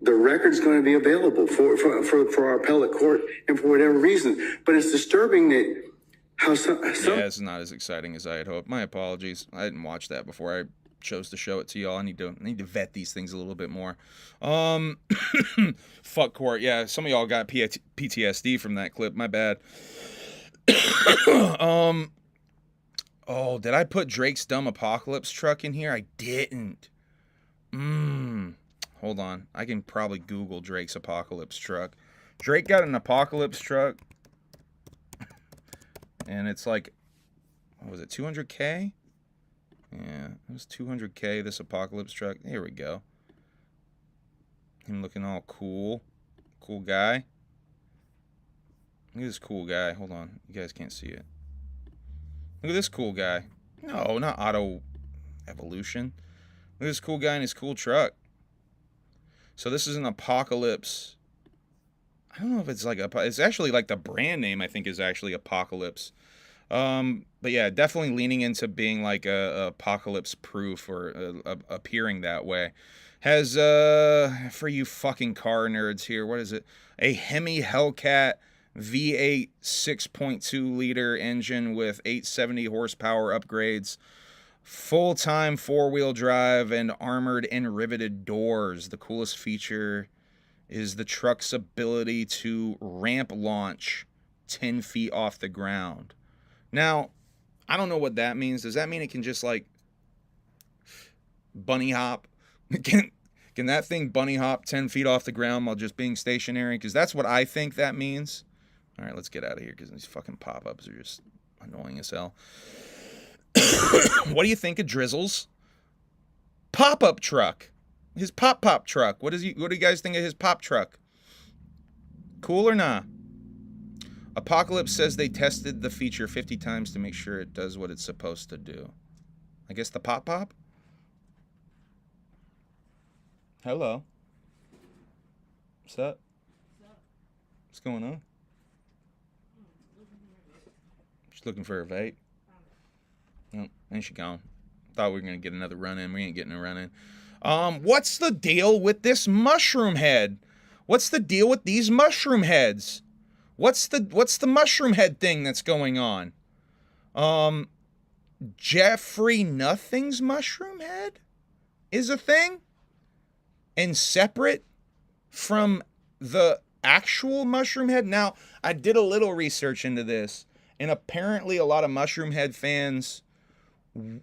the record's going to be available for our appellate court and for whatever reason. But it's disturbing that how some Yeah, it's not as exciting as I had hoped. My apologies. I didn't watch that before I chose to show it to y'all. I need to vet these things a little bit more. Fuck court. Yeah, some of y'all got PTSD from that clip. My bad. Oh, did I put Drake's dumb apocalypse truck in here? I didn't. Hold on. I can probably Google Drake's apocalypse truck. Drake got an apocalypse truck. And it's like, what was it, 200K? Yeah, it was 200K, this apocalypse truck. Here we go. Him looking all cool. Cool guy. Look at this cool guy. Hold on. You guys can't see it. Look at this cool guy. No, not Auto Evolution. Look at this cool guy in his cool truck. So this is an apocalypse. I don't know if it's like it's actually like the brand name, I think, is actually Apocalypse. But yeah, definitely leaning into being like a apocalypse proof or appearing that way. Has for you fucking car nerds here, what is it? A Hemi Hellcat V8 6.2 liter engine with 870 horsepower upgrades. Full-time four-wheel drive and armored and riveted doors. The coolest feature is the truck's ability to ramp launch 10 feet off the ground. Now, I don't know what that means. Does that mean it can just, like, bunny hop? Can that thing bunny hop 10 feet off the ground while just being stationary? Because that's what I think that means. All right, let's get out of here because these fucking pop-ups are just annoying as hell. What do you think of Drizzle's pop-up truck? His pop truck. What do you guys think of his pop truck? Cool or not? Apocalypse says they tested the feature 50 times to make sure it does what it's supposed to do. I guess the pop? Hello. What's up? What's going on? Just looking for a vape. Oh, and she gone. Thought we were going to get another run in. We ain't getting a run in. What's the deal with this mushroom head? What's the deal with these mushroom heads? What's the mushroom head thing that's going on? Jeffrey Nothing's mushroom head is a thing? And separate from the actual mushroom head? Now, I did a little research into this, and apparently a lot of mushroom head fans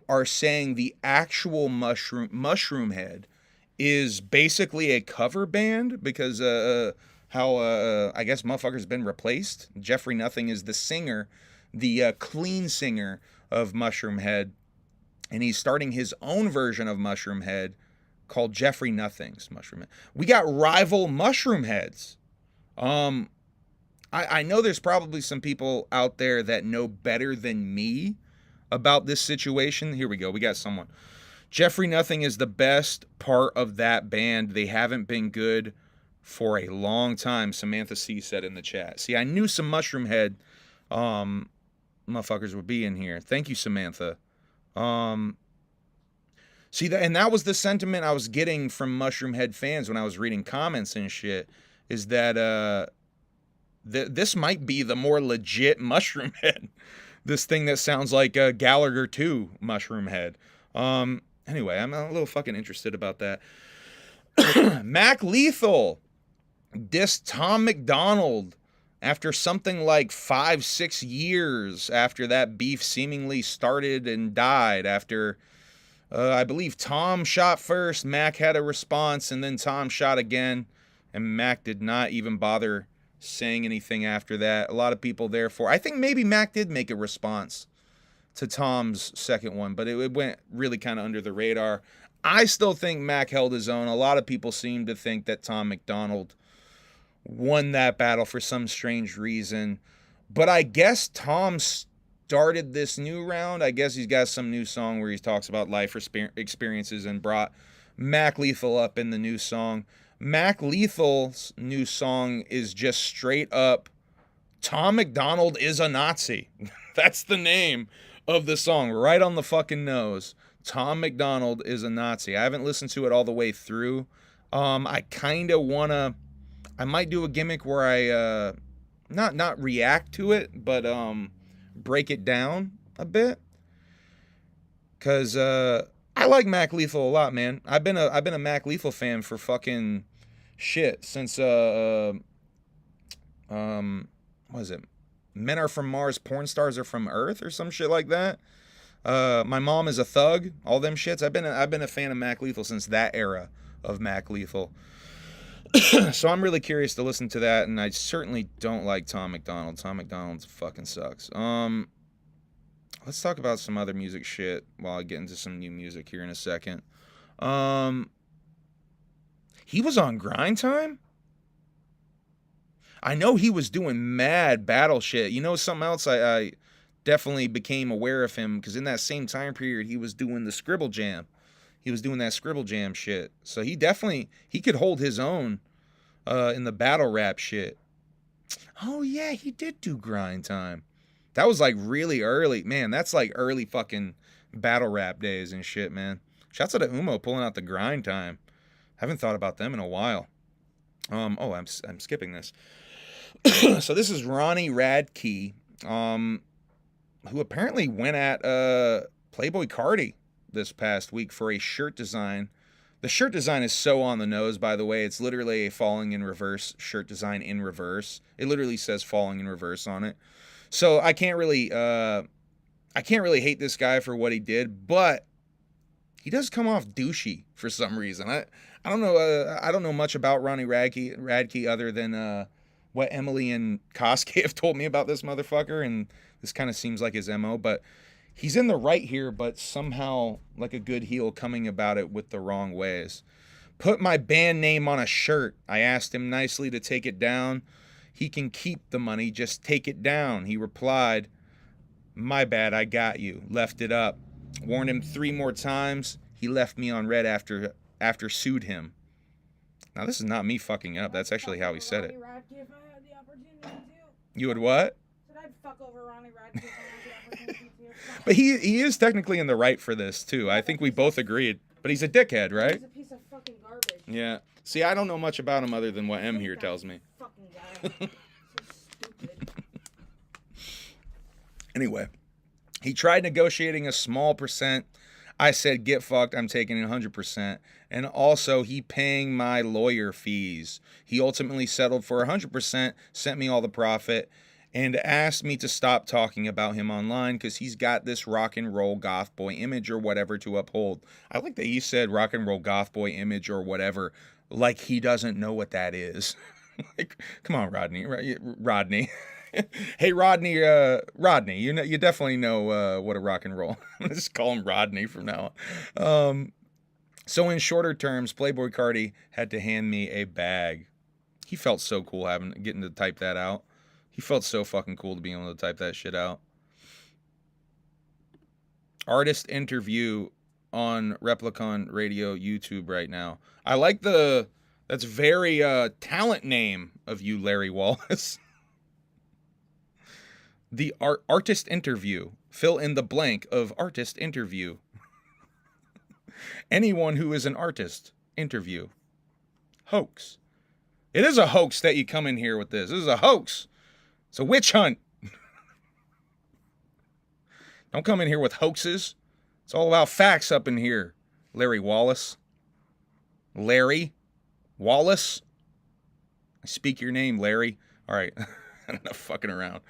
are saying the actual mushroom head is basically a cover band because how I guess motherfucker's been replaced. Jeffrey Nothing is the singer the clean singer of Mushroom Head, and he's starting his own version of Mushroom Head called Jeffrey Nothing's Mushroom Head. We got rival Mushroom Heads. I know there's probably some people out there that know better than me about this situation. Here we go. We got someone. Jeffrey Nothing is the best part of that band. They haven't been good for a long time, Samantha C said in the chat. See, I knew some Mushroom Head motherfuckers would be in here. Thank you, Samantha. See, that was the sentiment I was getting from Mushroom Head fans when I was reading comments and shit, is that this might be the more legit Mushroom Head. This thing that sounds like Gallagher 2 Mushroom Head. Anyway, I'm a little fucking interested about that. Mac Lethal dissed Tom McDonald after something like 5-6 years after that beef seemingly started and died. After, I believe Tom shot first, Mac had a response, and then Tom shot again, and Mac did not even bother saying anything after that. A lot of people therefore, I think maybe Mac did make a response to Tom's second one, but it went really kind of under the radar. I still think Mac held his own. A lot of people seem to think that Tom McDonald won that battle for some strange reason. But I guess Tom started this new round. I guess he's got some new song where he talks about life experiences and brought Mac Lethal up in the new song. Mac Lethal's new song is just straight up, Tom McDonald is a Nazi. That's the name of the song, right on the fucking nose. Tom McDonald is a Nazi. I haven't listened to it all the way through. I kind of want to, I might do a gimmick where I, not react to it, but break it down a bit. Cause I like Mac Lethal a lot, man. I've been a Mac Lethal fan for fucking shit since what is it? Men Are From Mars, Porn Stars Are From Earth, or some shit like that. My Mom Is a Thug, all them shits. I've been a fan of Mac Lethal since that era of Mac Lethal. So I'm really curious to listen to that, and I certainly don't like Tom McDonald. Tom McDonald fucking sucks. Let's talk about some other music shit while I get into some new music here in a second. He was on Grind Time? I know he was doing mad battle shit. You know something else? I definitely became aware of him because in that same time period, he was doing the Scribble Jam. He was doing that Scribble Jam shit. So he could hold his own in the battle rap shit. Oh, yeah, he did do Grind Time. That was like really early. Man, that's like early fucking battle rap days and shit, man. Shouts out to Umo pulling out the Grind Time. Haven't thought about them in a while. I'm skipping this. So this is Ronnie Radke, who apparently went at Playboy Cardi this past week for a shirt design. The shirt design is so on the nose, by the way. It's literally a falling in reverse shirt design in reverse. It literally says falling in reverse on it. So I can't really hate this guy for what he did, but he does come off douchey for some reason. I don't know. I don't know much about Ronnie Radke other than what Emily and Koske have told me about this motherfucker, and this kind of seems like his MO. But he's in the right here, but somehow like a good heel coming about it with the wrong ways. Put my band name on a shirt. I asked him nicely to take it down. He can keep the money, just take it down. He replied, "My bad, I got you." Left it up. Warned him 3 more times. He left me on red after sued him. Now this is not me fucking up. That's actually how he said it. You would what? I'd fuck over Ronnie Radke if I had the opportunity to. But he is technically in the right for this too. I think we both agreed. But he's a dickhead, right? He's a piece of fucking garbage. Yeah. See, I don't know much about him other than what M here tells me. Fucking guy. So stupid. Anyway, he tried negotiating a small percent. I said, get fucked, I'm taking 100%. And also, he paying my lawyer fees. He ultimately settled for 100%, sent me all the profit, and asked me to stop talking about him online because he's got this rock and roll goth boy image or whatever to uphold. I like that he said rock and roll goth boy image or whatever, like he doesn't know what that is. Like, come on, Rodney. Rodney. Hey, Rodney. Rodney. You definitely know what a rock and roll. I'm gonna just call him Rodney from now on. So in shorter terms, Playboy Cardi had to hand me a bag. He felt so cool getting to type that out. He felt so fucking cool to be able to type that shit out. Artist interview on Replicon Radio YouTube right now. I like that's very talent name of you, Larry Wallace. The artist interview. Fill in the blank of artist interview. Anyone who is an artist interview. Hoax. It is a hoax that you come in here with this. This is a hoax. It's a witch hunt. Don't come in here with hoaxes. It's all about facts up in here, Larry Wallace. Larry Wallace. I speak your name, Larry. All right. Enough fucking around.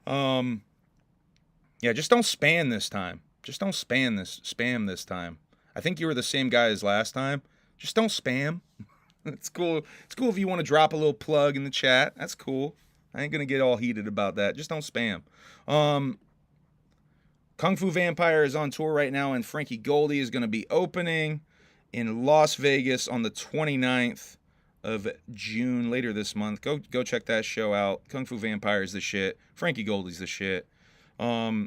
Yeah, just don't spam this time. Just don't spam this time. I think you were the same guy as last time. Just don't spam. It's cool. It's cool if you want to drop a little plug in the chat. That's cool. I ain't gonna get all heated about that. Just don't spam. Kung Fu Vampire is on tour right now, and Frankie Goldie is gonna be opening in Las Vegas on the 29th of June, later this month. Go check that show out. Kung Fu Vampire is the shit. Frankie Goldie's the shit. I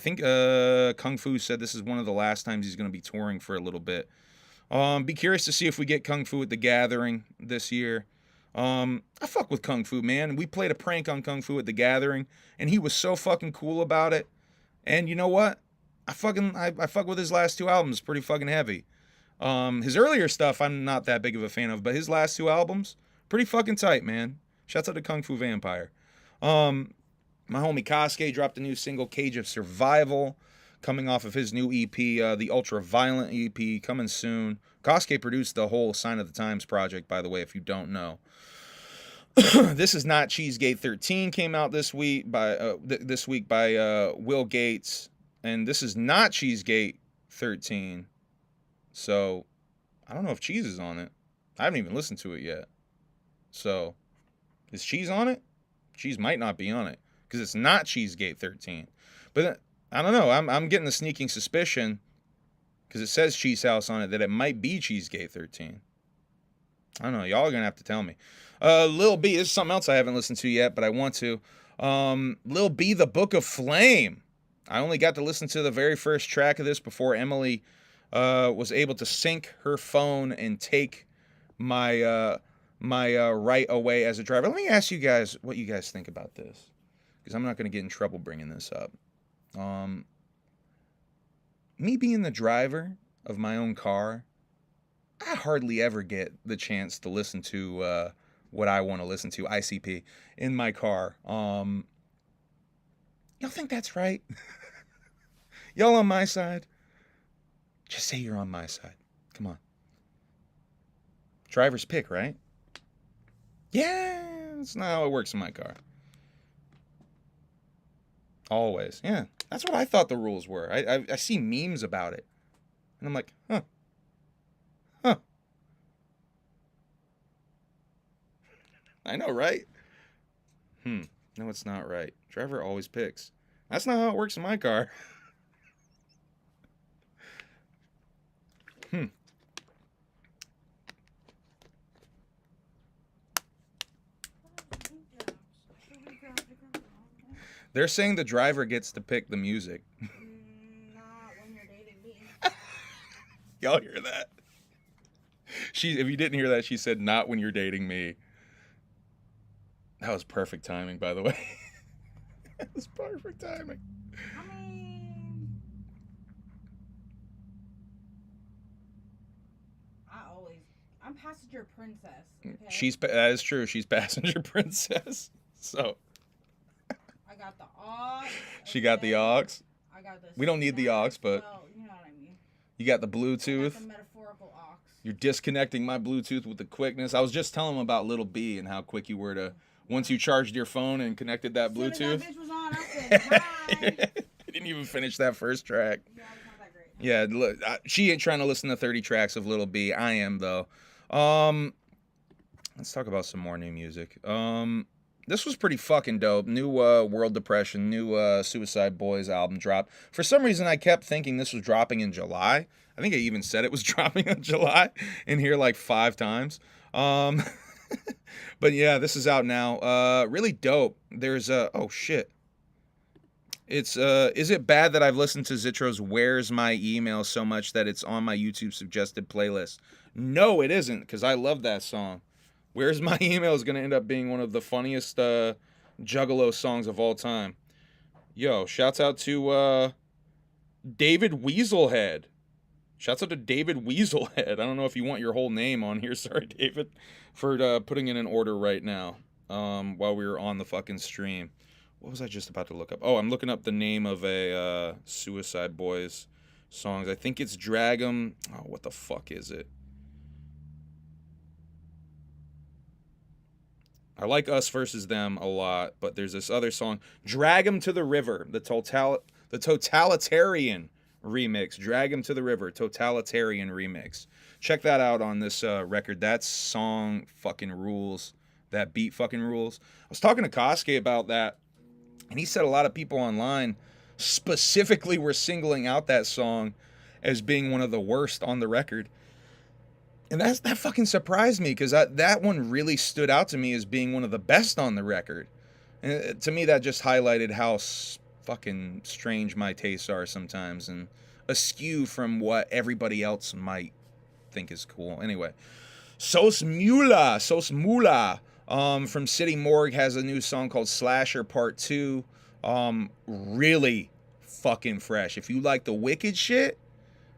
think Kung Fu said this is one of the last times he's gonna be touring for a little bit. Be curious to see if we get Kung Fu at the Gathering this year. I fuck with Kung Fu, man. We played a prank on Kung Fu at the Gathering, and he was so fucking cool about it. And you know what? I fuck with his last two albums pretty fucking heavy. His earlier stuff I'm not that big of a fan of, but his last two albums, pretty fucking tight, man. Shouts out to Kung Fu Vampire. My homie Kosuke dropped a new single, Cage of Survival, coming off of his new EP, the Ultra Violent EP, coming soon. Kosuke produced the whole Sign of the Times project, by the way, if you don't know. This is Not Cheesegate 13 came out this week by Will Gates, and this is not Cheesegate 13. So I don't know if Cheese is on it. I haven't even listened to it yet. So is Cheese on it? Cheese might not be on it because it's not Cheesegate 13. But I don't know. I'm getting the sneaking suspicion because it says Cheese House on it that it might be Cheesegate 13. I don't know. Y'all are gonna have to tell me. Lil B, this is something else I haven't listened to yet, but I want to. Lil B, The Book of Flame. I only got to listen to the very first track of this before Emily was able to sync her phone and take my right away as a driver. Let me ask you guys what you guys think about this, because I'm not going to get in trouble bringing this up. Me being the driver of my own car, I hardly ever get the chance to listen to what I want to listen to, ICP, in my car. Y'all think that's right? Y'all on my side? Just say you're on my side. Come on. Driver's pick, right? Yeah, that's not how it works in my car. Always. Yeah, that's what I thought the rules were. I see memes about it. And I'm like, huh. I know, right? No, it's not right. Driver always picks. That's not how it works in my car. They're saying the driver gets to pick the music. Not when you're dating me. Y'all hear that? If you didn't hear that, she said, "Not when you're dating me." That was perfect timing, by the way. That was perfect timing. I mean, I'm passenger princess. Okay? That is true. She's passenger princess. So. I got the aux. She got the aux. I got the. We don't need the aux, but. Well, you know what I mean. You got the Bluetooth. I got the metaphorical aux. You're disconnecting my Bluetooth with the quickness. I was just telling him about Little B and how quick you were to, once you charged your phone and connected that Bluetooth. That bitch was on, I said, hi. I didn't even finish that first track. Yeah, it's not that great. Yeah, look, she ain't trying to listen to 30 tracks of Little B. I am, though. let's talk about some more new music. This was pretty fucking dope. New World Depression, new Suicide Boys album drop. For some reason, I kept thinking this was dropping in July. I think I even said it was dropping in July in here like 5 times. But yeah, this is out now. Really dope. There's oh shit. It's is it bad that I've listened to Zitro's Where's My Email so much that it's on my YouTube suggested playlist? No, it isn't, because I love that song. Where's My Email is going to end up being one of the funniest Juggalo songs of all time. Yo, shouts out to David Weaselhead. Shouts out to David Weaselhead. I don't know if you want your whole name on here. Sorry, David, for putting in an order right now while we were on the fucking stream. What was I just about to look up? Oh, I'm looking up the name of a Suicide Boys songs. I think it's Drag 'em. Oh, what the fuck is it? I like Us Versus Them a lot, but there's this other song, Drag 'em to the River, the Totalitarian remix. Drag 'em to the River, Totalitarian remix. Check that out on this record. That song fucking rules. That beat fucking rules. I was talking to Kosuke about that, and he said a lot of people online specifically were singling out that song as being one of the worst on the record. And that fucking surprised me, because that one really stood out to me as being one of the best on the record. And to me, that just highlighted how fucking strange my tastes are sometimes, and askew from what everybody else might think is cool. Anyway, Sos Mula from City Morgue has a new song called Slasher Part 2. Really fucking fresh. If you like the wicked shit,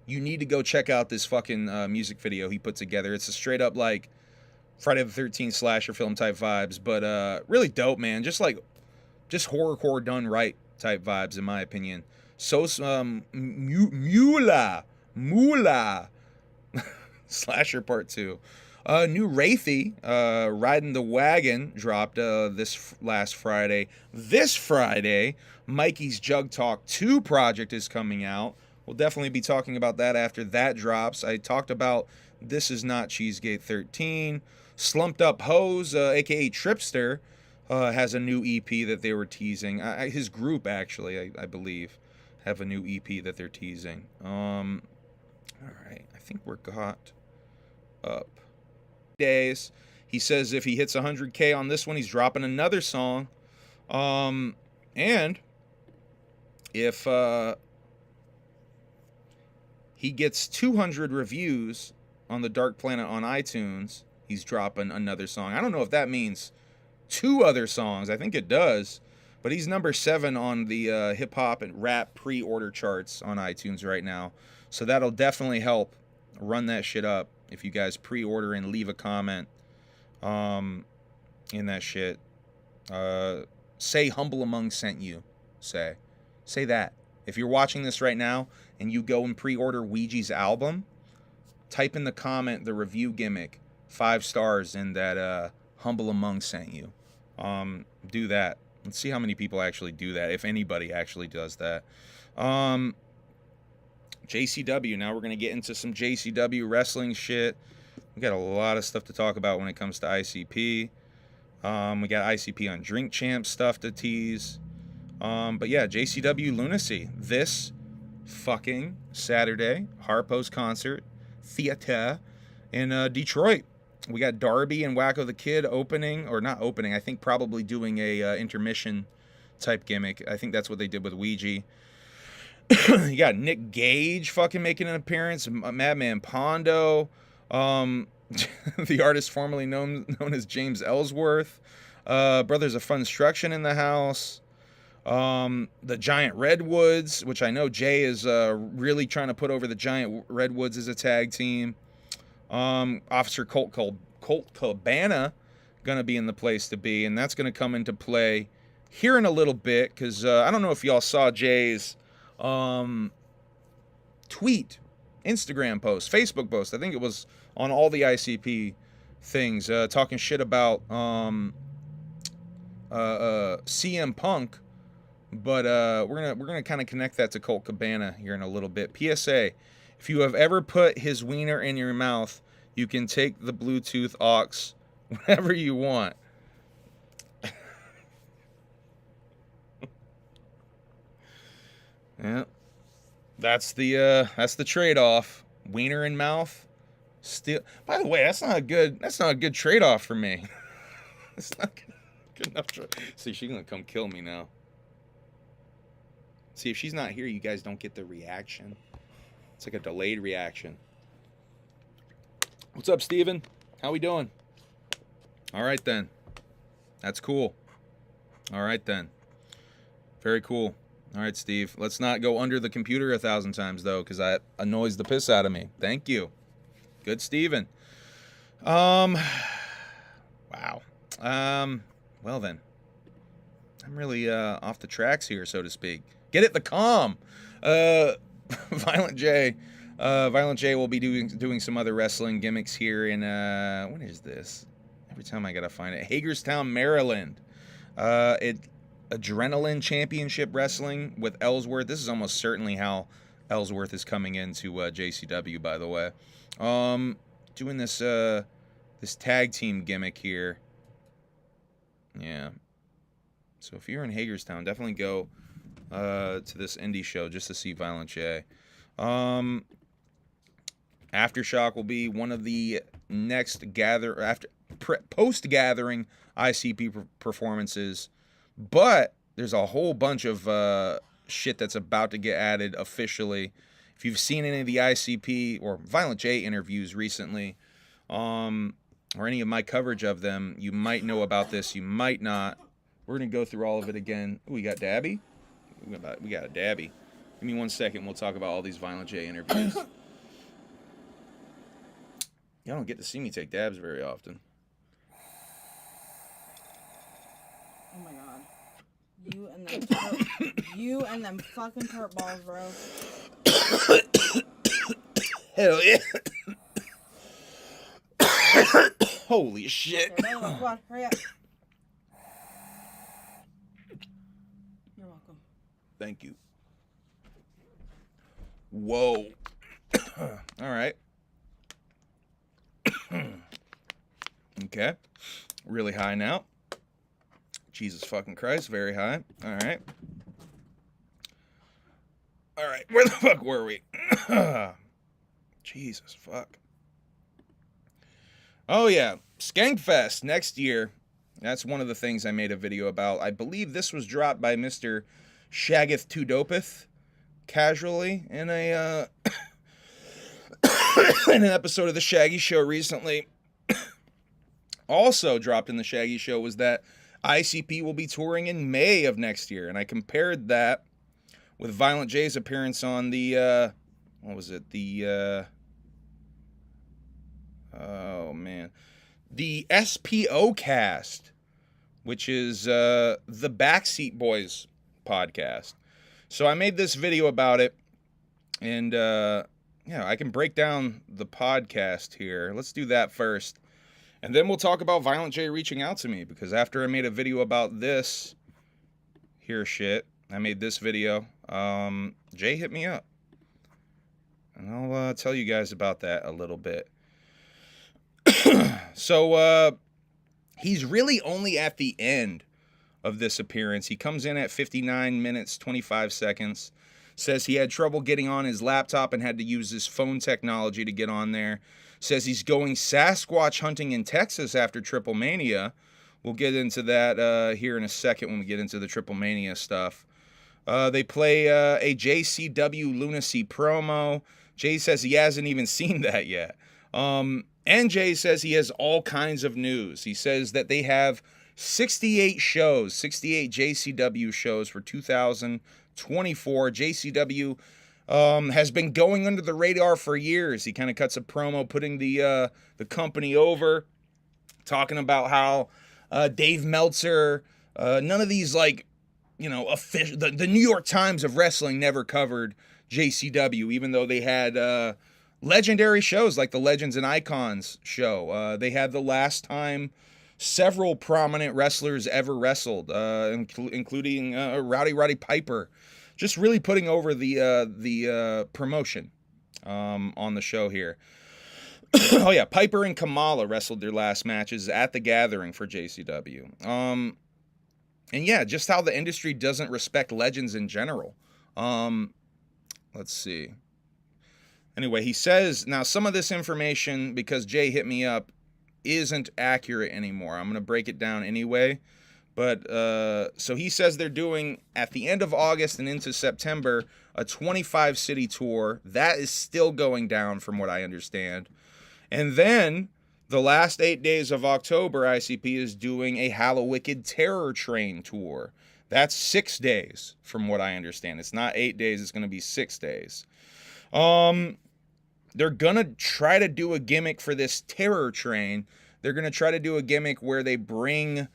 you need to go check out this fucking music video he put together. It's a straight up like Friday the 13th slasher film type vibes, but really dope, man. Just horrorcore done right type vibes, in my opinion. Sos Mula Slasher Part 2. New Wraithy, Riding the Wagon, dropped this last Friday. This Friday, Mikey's Jug Talk 2 project is coming out. We'll definitely be talking about that after that drops. I talked about This Is Not Cheesegate 13. Slumped Up Hose, a.k.a. Tripster, has a new EP that they were teasing. His group, actually, I believe, have a new EP that they're teasing. All right, I think we're got up. Days. He says if he hits 100K on this one, he's dropping another song. And if he gets 200 reviews on the Darcc Planet on iTunes, he's dropping another song. I don't know if that means 2 other songs. I think it does. But he's number 7 on the hip-hop and rap pre-order charts on iTunes right now. So that'll definitely help run that shit up if you guys pre-order and leave a comment in that shit. Say Humble Among sent you. Say that. If you're watching this right now and you go and pre-order Ouija's album, type in the comment the review gimmick, 5 stars, in that Humble Among sent you. Do that. Let's see how many people actually do that, if anybody actually does that. JCW. Now we're going to get into some JCW wrestling shit. We got a lot of stuff to talk about when it comes to ICP. We got ICP on Drink Champ stuff to tease. But yeah, JCW Lunacy. This fucking Saturday, Harpo's concert, theater in Detroit. We got Darby and Wacko the Kid opening, or not opening, I think probably doing a intermission type gimmick. I think that's what they did with Ouija. You got Nick Gage fucking making an appearance, Madman Pondo, the artist formerly known as James Ellsworth, Brothers of Funstruction in the house, the Giant Redwoods, which I know Jay is really trying to put over the Giant Redwoods as a tag team. Officer Colt Cabana gonna be in the place to be, and that's gonna come into play here in a little bit, because I don't know if y'all saw Jay's tweet, Instagram post, Facebook post. I think it was on all the ICP things, talking shit about CM Punk, but we're gonna kind of connect that to Colt Cabana here in a little bit. PSA: if you have ever put his wiener in your mouth, you can take the Bluetooth aux Whatever you want. Yeah. That's the trade-off. Wiener in mouth. Still, by the way, that's not a good trade-off for me. It's not good enough. See, she's gonna come kill me now. See, if she's not here, you guys don't get the reaction. It's like a delayed reaction. What's up, Steven? How we doing? All right, then. That's cool. All right, then. Very cool. All right, Steve. Let's not go under the computer 1,000 times, though, because that annoys the piss out of me. Thank you. Good, Steven. Wow. Well, then. I'm really off the tracks here, so to speak. Get it, the calm. Violent J. Violent J will be doing some other wrestling gimmicks here in, when is this? Every time I gotta find it. Hagerstown, Maryland. Adrenaline Championship Wrestling with Ellsworth. This is almost certainly how Ellsworth is coming into JCW, by the way. Doing this this tag team gimmick here. Yeah. So if you're in Hagerstown, definitely go to this indie show just to see Violent J. Aftershock will be one of the next post-gathering ICP performances. But there's a whole bunch of shit that's about to get added officially. If you've seen any of the ICP or Violent J interviews recently, or any of my coverage of them, you might know about this, you might not. We're going to go through all of it again. Ooh, we got Dabby? We got a Dabby. Give me 1 second, we'll talk about all these Violent J interviews. Y'all don't get to see me take dabs very often. Oh my god. You and them fucking turt balls, bro. Hell yeah. Holy shit. Okay, come on, hurry up. You're welcome. Thank you. Whoa. All right. Okay. Really high now. Jesus fucking Christ. Very high. All right. All right. Where the fuck were we? Jesus fuck. Oh, yeah. Skankfest next year. That's one of the things I made a video about. I believe this was dropped by Mr. Shaggeth Two Dopeth casually in a in an episode of the Shaggy Show recently. Also dropped in the Shaggy Show was that ICP will be touring in May of next year, and I compared that with Violent J's appearance on the what was it? The oh man, the SPO cast, which is the Backseat Boys podcast. So I made this video about it, and yeah, I can break down the podcast here. Let's do that first. And then we'll talk about Violent J reaching out to me, because after I made a video about this here shit, I made this video, Jay hit me up. And I'll tell you guys about that a little bit. So, he's really only at the end of this appearance. He comes in at 59 minutes, 25 seconds. Says he had trouble getting on his laptop and had to use his phone technology to get on there. Says he's going Sasquatch hunting in Texas after Triple Mania. We'll get into that here in a second when we get into the Triple Mania stuff. They play a JCW Lunacy promo. Jay says he hasn't even seen that yet. And Jay says he has all kinds of news. He says that they have 68 shows, 68 JCW shows for 2024. JCW has been going under the radar for years. He kind of cuts a promo putting the company over, talking about how Dave Meltzer, none of these, like, you know, official, the New York Times of wrestling never covered JCW, even though they had legendary shows like the Legends and Icons show. They had the last time several prominent wrestlers ever wrestled, including Rowdy Piper. Just really putting over the promotion on the show here. Oh yeah, Piper and Kamala wrestled their last matches at the Gathering for JCW. And yeah, just how the industry doesn't respect legends in general. Let's see. Anyway, he says, now some of this information, because Jay hit me up, isn't accurate anymore. I'm going to break it down anyway. But, so he says they're doing, at the end of August and into September, a 25-city tour. That is still going down from what I understand. And then, the last 8 days of October, ICP is doing a Hallowicked Terror Train tour. That's 6 days, from what I understand. It's not 8 days, it's going to be 6 days. They're going to try to do a gimmick for this Terror Train. They're going to try to do a gimmick where they bring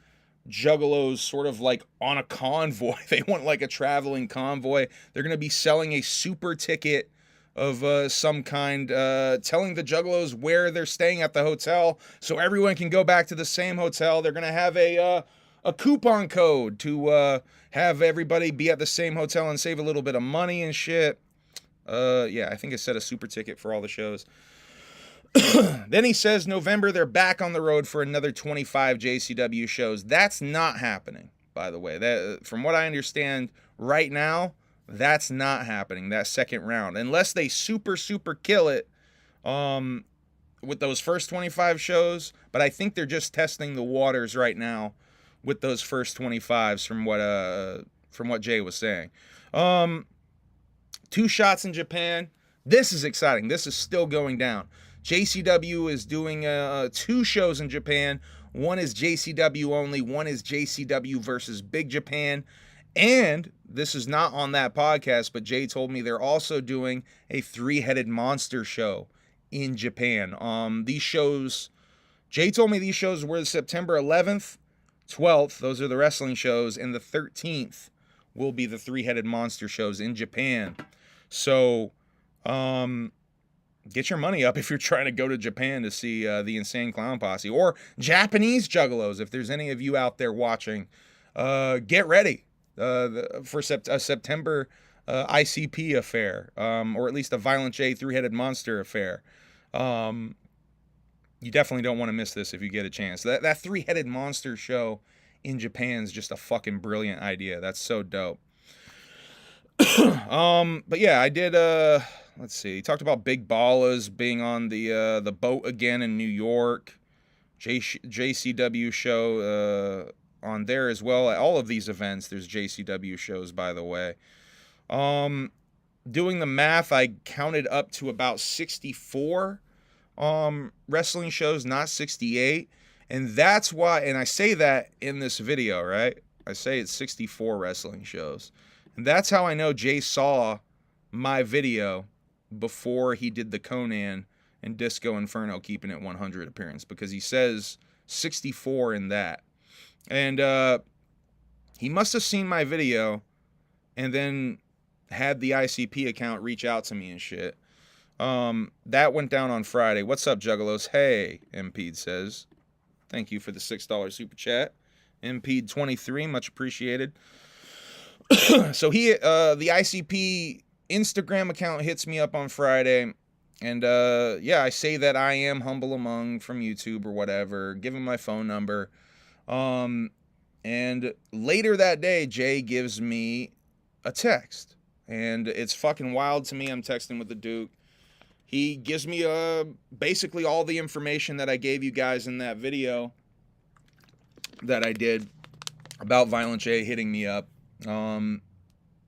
Juggalos sort of like on a convoy. They want like a traveling convoy. They're going to be selling a super ticket of some kind, telling the Juggalos where they're staying at the hotel so everyone can go back to the same hotel. They're going to have a coupon code to have everybody be at the same hotel and save a little bit of money and shit. Yeah, I think I said a super ticket for all the shows. Then he says November, they're back on the road for another 25 JCW shows. That's not happening, by the way. That, from what I understand right now, that's not happening, that second round. Unless they super kill it with those first 25 shows. But I think they're just testing the waters right now with those first 25s from what Jay was saying. 2 shots in Japan. This is exciting. This is still going down. JCW is doing 2 shows in Japan. One is JCW only. One is JCW versus Big Japan. And this is not on that podcast, but Jay told me they're also doing a 3-headed monster show in Japan. These shows, Jay told me these shows were September 11th, 12th. Those are the wrestling shows. And the 13th will be the 3-headed monster shows in Japan. So, get your money up if you're trying to go to Japan to see the Insane Clown Posse or Japanese Juggalos. If there's any of you out there watching, get ready for a September ICP affair, or at least a Violent J 3-headed monster affair. You definitely don't want to miss this if you get a chance. That 3-headed monster show in Japan is just a fucking brilliant idea. That's so dope. But yeah, I did, let's see, he talked about Big Ballas being on the boat again in New York, JCW show, on there as well. At all of these events, there's JCW shows, by the way. Doing the math, I counted up to about 64, wrestling shows, not 68. And that's why, and I say that in this video, right? I say it's 64 wrestling shows. And that's how I know Jay saw my video before he did the Conan and Disco Inferno Keeping It 100 appearance, because he says 64 in that. And he must have seen my video and then had the ICP account reach out to me and shit. That went down on Friday. What's up, Juggalos? Hey, Impede says. Thank you for the $6 super chat. Impede23, much appreciated. So the ICP Instagram account hits me up on Friday, and yeah, I say that I am Humble Among from YouTube or whatever, give him my phone number, and later that day, Jay gives me a text, and it's fucking wild to me. I'm texting with the Duke. He gives me basically all the information that I gave you guys in that video that I did about Violent J hitting me up.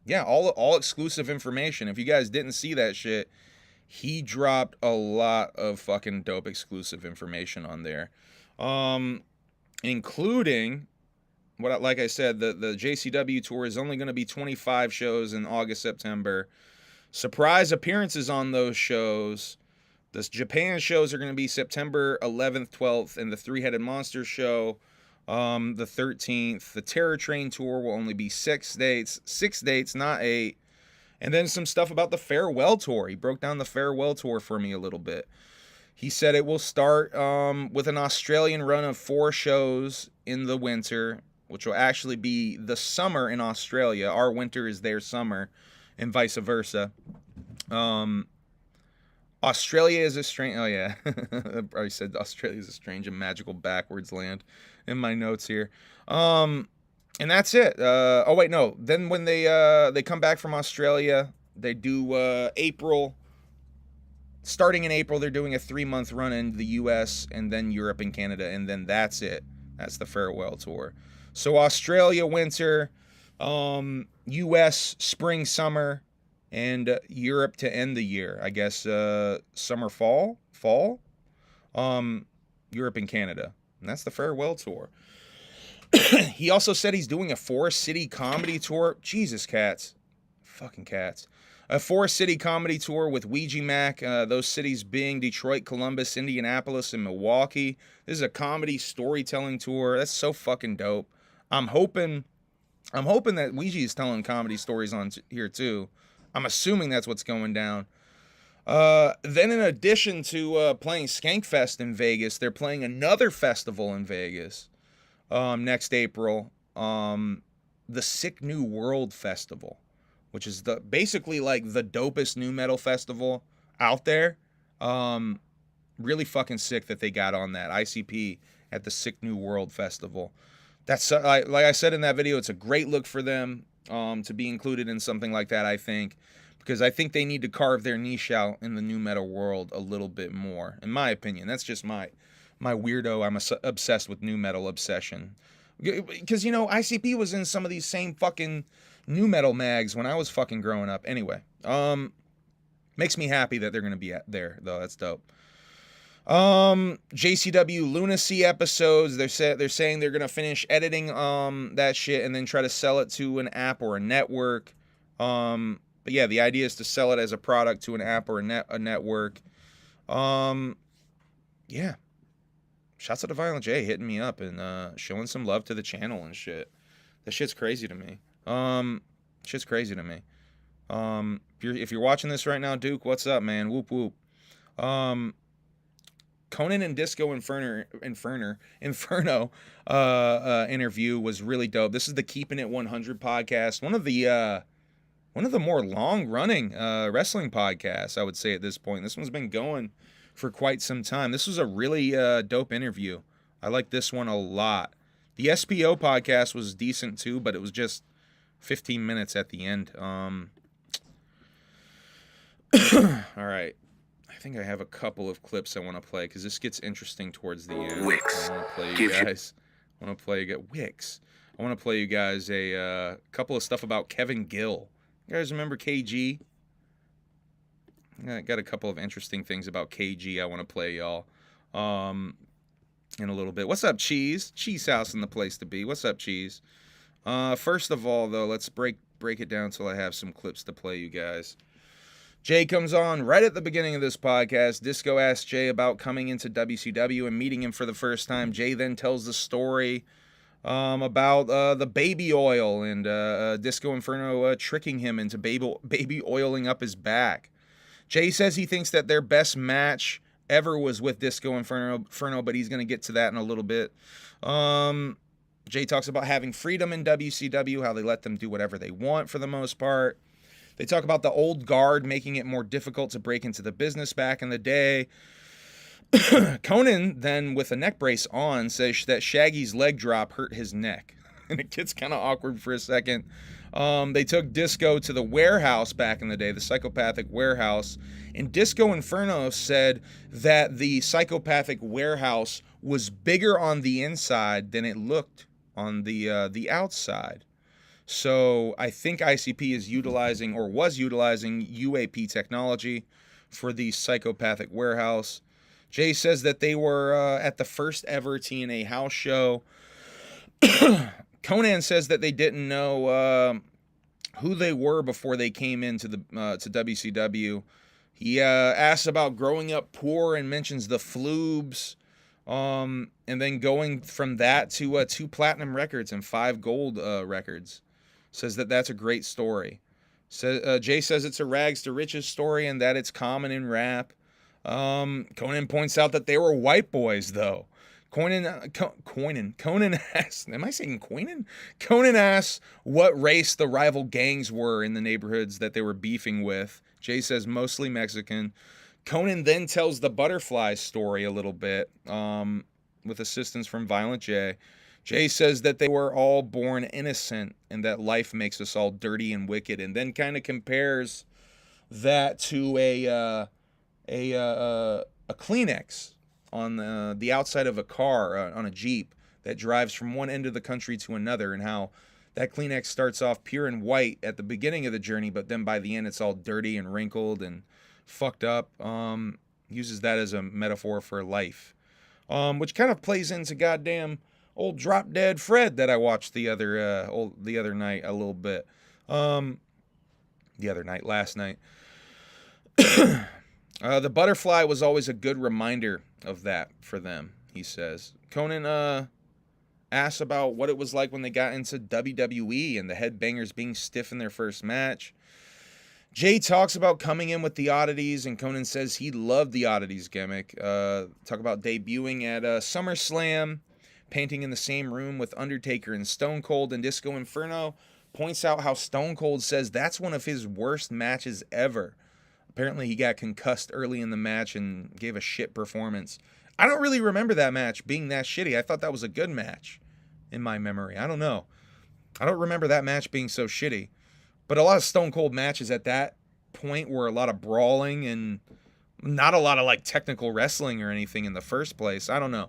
Yeah, all exclusive information. If you guys didn't see that shit, he dropped a lot of fucking dope exclusive information on there, including like I said, the JCW tour is only going to be 25 shows in August, September. Surprise appearances on those shows. The Japan shows are going to be September 11th, 12th, and the 3-headed monster show the 13th. The Terror Train tour will only be 6 dates, not 8. And then some stuff about the farewell tour. He broke down the farewell tour for me a little bit. He said it will start with an Australian run of 4 shows in the winter, which will actually be the summer in Australia. Our winter is their summer, and vice versa. Australia is a strange... Oh, yeah. I probably said Australia is a strange and magical backwards land in my notes here. And that's it. Oh, wait, no. Then when they come back from Australia, they do April. Starting in April, they're doing a 3-month run in the U.S. and then Europe and Canada, and then that's it. That's the farewell tour. So Australia winter, U.S. spring, summer, and Europe to end the year. I guess summer, fall, Europe and Canada. And that's the farewell tour. He also said he's doing a 4-city comedy tour. Jesus, cats. Fucking cats. A 4-city comedy tour with Ouija Macc, those cities being Detroit, Columbus, Indianapolis, and Milwaukee. This is a comedy storytelling tour. That's so fucking dope. I'm hoping that Ouija is telling comedy stories on here too. I'm assuming that's what's going down. Then in addition to playing Skankfest in Vegas, they're playing another festival in Vegas next April, the Sick New World Festival, which is basically like the dopest new metal festival out there. Really fucking sick that they got on that ICP at the Sick New World Festival. That's like I said in that video, it's a great look for them to be included in something like that, I think, because I think they need to carve their niche out in the new metal world a little bit more, in my opinion. That's just my weirdo, I'm obsessed with new metal obsession. Because, you know, ICP was in some of these same fucking new metal mags when I was fucking growing up. Anyway, makes me happy that they're going to be there, though. That's dope. JCW Lunacy episodes, they're saying they're going to finish editing that shit and then try to sell it to an app or a network. But yeah, the idea is to sell it as a product to an app or a network. Yeah. Shouts out to Violent J hitting me up and showing some love to the channel and shit. That shit's crazy to me. Shit's crazy to me. If you're watching this right now, Duke, what's up, man? Whoop whoop. Conan and Disco Inferno interview was really dope. This is the Keeping It 100 podcast. One of the more long-running wrestling podcasts, I would say, at this point. This one's been going for quite some time. This was a really dope interview. I like this one a lot. The SPO podcast was decent too, but it was just 15 minutes at the end. All right. I think I have a couple of clips I want to play because this gets interesting towards the end. Wix. I want to play you guys. Wix. I want to play you guys a couple of stuff about Kevin Gill. You guys remember KG? I got a couple of interesting things about KG I want to play y'all in a little bit. What's up, Cheese? Cheese House in the place to be. What's up, Cheese? First of all, though, let's break it down till I have some clips to play you guys. Jay comes on right at the beginning of this podcast. Disco asks Jay about coming into WCW and meeting him for the first time. Jay then tells the story about the baby oil and Disco Inferno tricking him into baby oiling up his back. Jay says he thinks that their best match ever was with Disco Inferno, but he's going to get to that in a little bit. Jay talks about having freedom in WCW, how they let them do whatever they want for the most part. They talk about the old guard making it more difficult to break into the business back in the day. Conan, then, with a neck brace on, says that Shaggy's leg drop hurt his neck. And it gets kind of awkward for a second. They took Disco to the warehouse back in the day, the psychopathic warehouse. And Disco Inferno said that the psychopathic warehouse was bigger on the inside than it looked on the outside. So I think ICP is utilizing or was utilizing UAP technology for the psychopathic warehouse. Jay says that they were at the first ever TNA house show. Conan says that they didn't know who they were before they came into to WCW. He asks about growing up poor and mentions the Floobs. And then going from that to 2 platinum records and 5 gold records. Says that that's a great story. Jay says it's a rags to riches story and that it's common in rap. Conan points out that they were white boys, though. Conan asks, am I saying Conan? Conan asks what race the rival gangs were in the neighborhoods that they were beefing with. Jay says mostly Mexican. Conan then tells the butterfly story a little bit, with assistance from Violent J. Jay says that they were all born innocent and that life makes us all dirty and wicked, and then kind of compares that to a Kleenex on the outside of a car, on a Jeep that drives from one end of the country to another, and how that Kleenex starts off pure and white at the beginning of the journey, but then by the end it's all dirty and wrinkled and fucked up. Uses that as a metaphor for life, which kind of plays into goddamn old Drop Dead Fred that I watched the other night a little bit. Last night. The butterfly was always a good reminder of that for them, he says. Conan asks about what it was like when they got into WWE and the headbangers being stiff in their first match. Jay talks about coming in with the oddities, and Conan says he loved the oddities gimmick. Talk about debuting at SummerSlam, painting in the same room with Undertaker and Stone Cold, and Disco Inferno points out how Stone Cold says that's one of his worst matches ever. Apparently he got concussed early in the match and gave a shit performance. I don't really remember that match being that shitty. I thought that was a good match in my memory. I don't know. I don't remember that match being so shitty. But a lot of Stone Cold matches at that point were a lot of brawling and not a lot of like technical wrestling or anything in the first place. I don't know.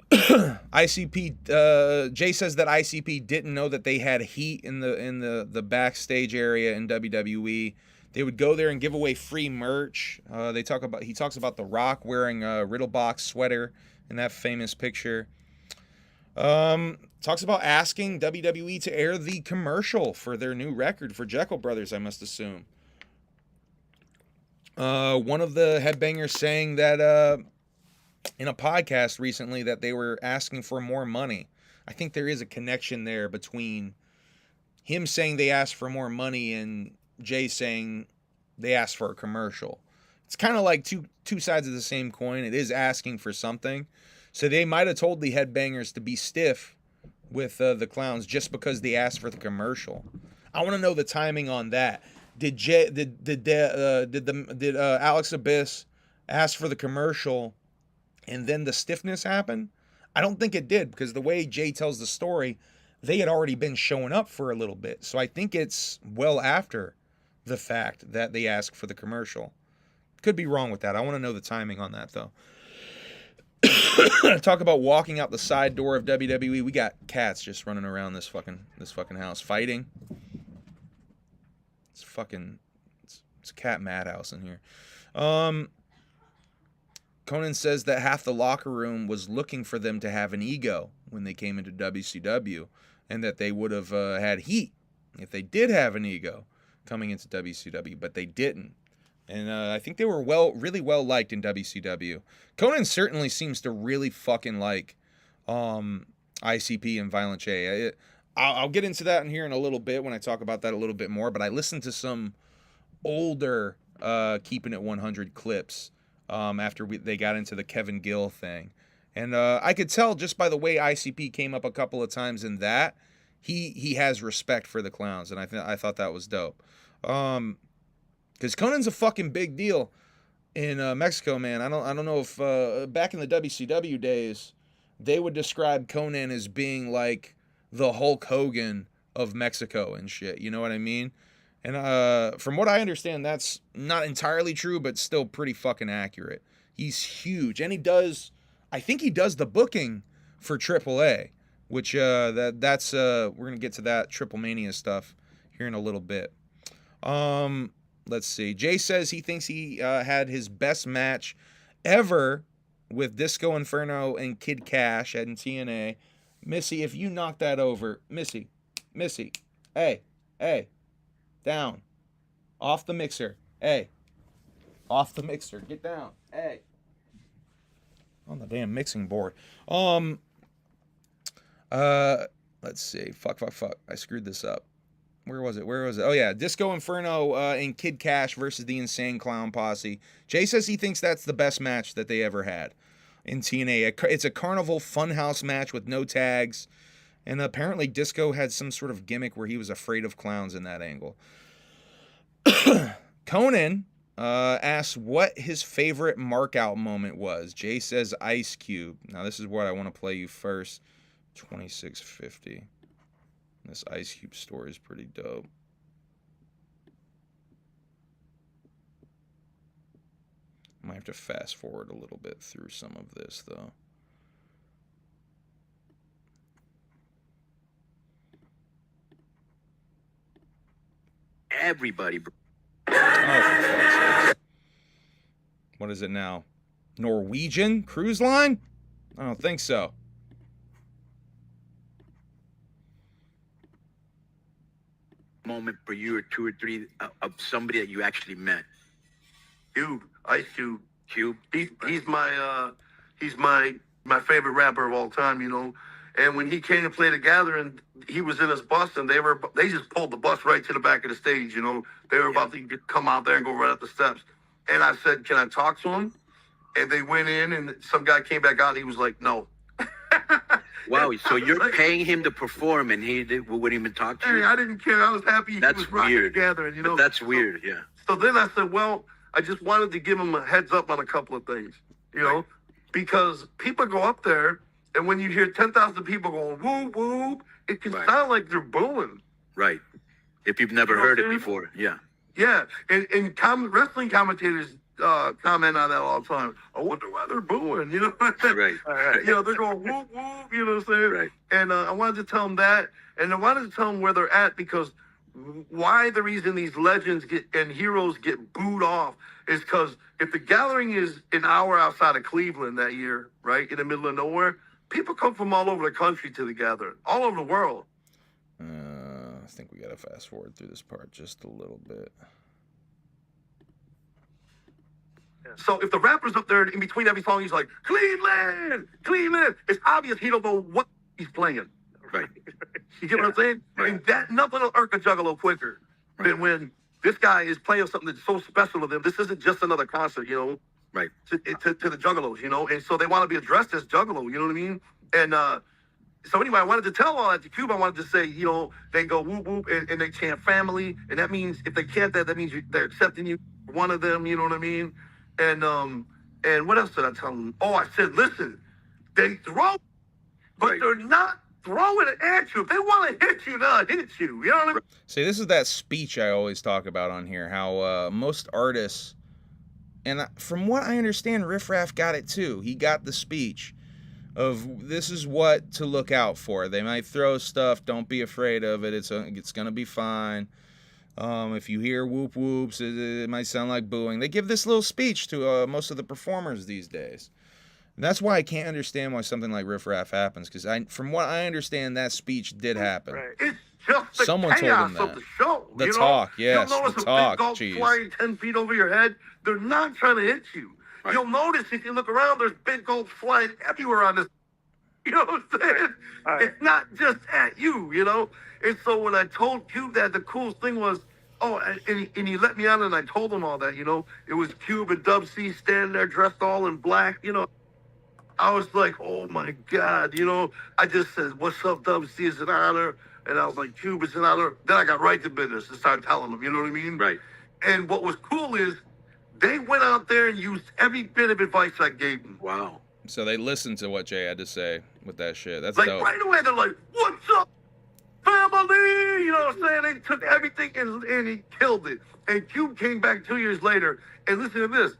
ICP, Jay says that ICP didn't know that they had heat in the backstage area in WWE. They would go there and give away free merch. He talks about The Rock wearing a Riddlebox sweater in that famous picture. Talks about asking WWE to air the commercial for their new record for Jekyll Brothers, I must assume. One of the headbangers saying that in a podcast recently that they were asking for more money. I think there is a connection there between him saying they asked for more money and Jay saying they asked for a commercial. It's kind of like two sides of the same coin. It is asking for something. So they might have told the headbangers to be stiff with the clowns just because they asked for the commercial. I want to know the timing on that. Did Alex Abyss ask for the commercial and then the stiffness happened? I don't think it did, because the way Jay tells the story, they had already been showing up for a little bit. So I think it's well after the fact that they asked for the commercial. Could be wrong with that. I want to know the timing on that, though. Talk about walking out the side door of WWE. We got cats just running around this fucking house fighting. It's a cat madhouse in here. Conan says that half the locker room was looking for them to have an ego when they came into WCW, and that they would have had heat if they did have an ego coming into WCW, but they didn't. And I think they were really well liked in WCW. Conan certainly seems to really fucking like ICP and Violent J. I'll get into that in here in a little bit when I talk about that a little bit more, but I listened to some older Keeping It 100 clips after they got into the Kevin Gill thing. And I could tell just by the way ICP came up a couple of times in that, he has respect for the clowns, and I thought that was dope. Because Conan's a fucking big deal in Mexico, man. I don't know if back in the WCW days, they would describe Conan as being like the Hulk Hogan of Mexico and shit. You know what I mean? And from what I understand, that's not entirely true, but still pretty fucking accurate. He's huge, and I think he does the booking for AAA, which that's we're gonna get to that Triple Mania stuff here in a little bit. Let's see. Jay says he thinks he had his best match ever with Disco Inferno and Kid Cash at TNA. Missy, if you knock that over, Missy, hey, down, off the mixer, hey, off the mixer, get down, hey, on the damn mixing board. Let's see. Fuck. I screwed this up. Where was it? Oh, yeah. Disco Inferno and Kid Cash versus the Insane Clown Posse. Jay says he thinks that's the best match that they ever had in TNA. It's a carnival funhouse match with no tags. And apparently Disco had some sort of gimmick where he was afraid of clowns in that angle. Conan asks what his favorite markout moment was. Jay says Ice Cube. Now this is what I want to play you first. 2650. This Ice Cube story is pretty dope. I might have to fast forward a little bit through some of this though. Everybody. Oh, for fuck's sake. What is it now? Norwegian cruise line? I don't think so. Moment for you or two or three of somebody that you actually met. Cube, Ice Cube. Cube. He's my favorite rapper of all time, you know. And when he came to play the Gathering, he was in his bus, and they just pulled the bus right to the back of the stage, you know. They were about to come out there and go right up the steps. And I said, "Can I talk to him?" And they went in, and some guy came back out, and he was like, "No." Wow, so you're paying him to perform, and he wouldn't even talk to you? Hey, I didn't care. I was happy That's he was rocking weird. the Gathering, you know. But that's weird, yeah. So then I said, well, I just wanted to give him a heads up on a couple of things, you know, because people go up there, and when you hear 10,000 people going whoop whoop, it can sound like they're booing. Right. If you've never You know heard what it I'm saying? before, yeah. Yeah, and wrestling commentators comment on that all the time. I wonder why they're booing, you know? Right. You know, they're going whoop whoop, you know what I'm saying? Right. And I wanted to tell them that, and I wanted to tell them where they're at, because why the reason these legends and heroes get booed off is because if the Gathering is an hour outside of Cleveland that year, right, in the middle of nowhere, people come from all over the country to the Gathering, all over the world. I think we gotta fast forward through this part just a little bit. So if the rapper's up there in between every song, he's like, Cleveland, Cleveland, it's obvious he don't know what he's playing. Right. You get what I'm saying? Right. And that nothing will irk a Juggalo quicker than when this guy is playing something that's so special to them. This isn't just another concert, you know, Right. to the Juggalos, you know, and so they want to be addressed as Juggalo, you know what I mean? And so anyway, I wanted to tell all that to Cube. I wanted to say, you know, they go whoop whoop and they chant family, and that means if they chant that means they're accepting you, one of them, you know what I mean? And what else did I tell them? Oh, I said, listen, they throw, but Right. they're not throwing it at you. If they want to hit you, they'll hit you. You know what I mean? See, this is that speech I always talk about on here, how most artists, and from what I understand, Riff Raff got it too. He got the speech of this is what to look out for. They might throw stuff, don't be afraid of it. It's going to be fine. If you hear whoop whoops, it might sound like booing. They give this little speech to most of the performers these days. And that's why I can't understand why something like Riff Raff happens, because from what I understand, that speech did happen. Right. It's just the Someone told chaos him that. of the show. The you know? talk, yes, You'll notice the a talk, big gulp jeez. flying 10 feet over your head. They're not trying to hit you. Right. You'll notice if you look around, there's big gulps flying everywhere on this. You know what I'm saying? Right. It's not just at you, you know? And so when I told Cube that, the coolest thing was, and he let me on, and I told him all that, you know? It was Cube and Dub C standing there dressed all in black, you know? I was like, oh my God, you know? I just said, what's up, Dub C? It's an honor. And I was like, Cube, it's an honor. Then I got right to business and started telling them, you know what I mean? Right. And what was cool is they went out there and used every bit of advice I gave them. Wow. So they listened to what Jay had to say with that shit. That's Like dope. right away, they're like, what's up, family? You know what I'm saying? They took everything and he killed it. And Cube came back 2 years later. And listen to this.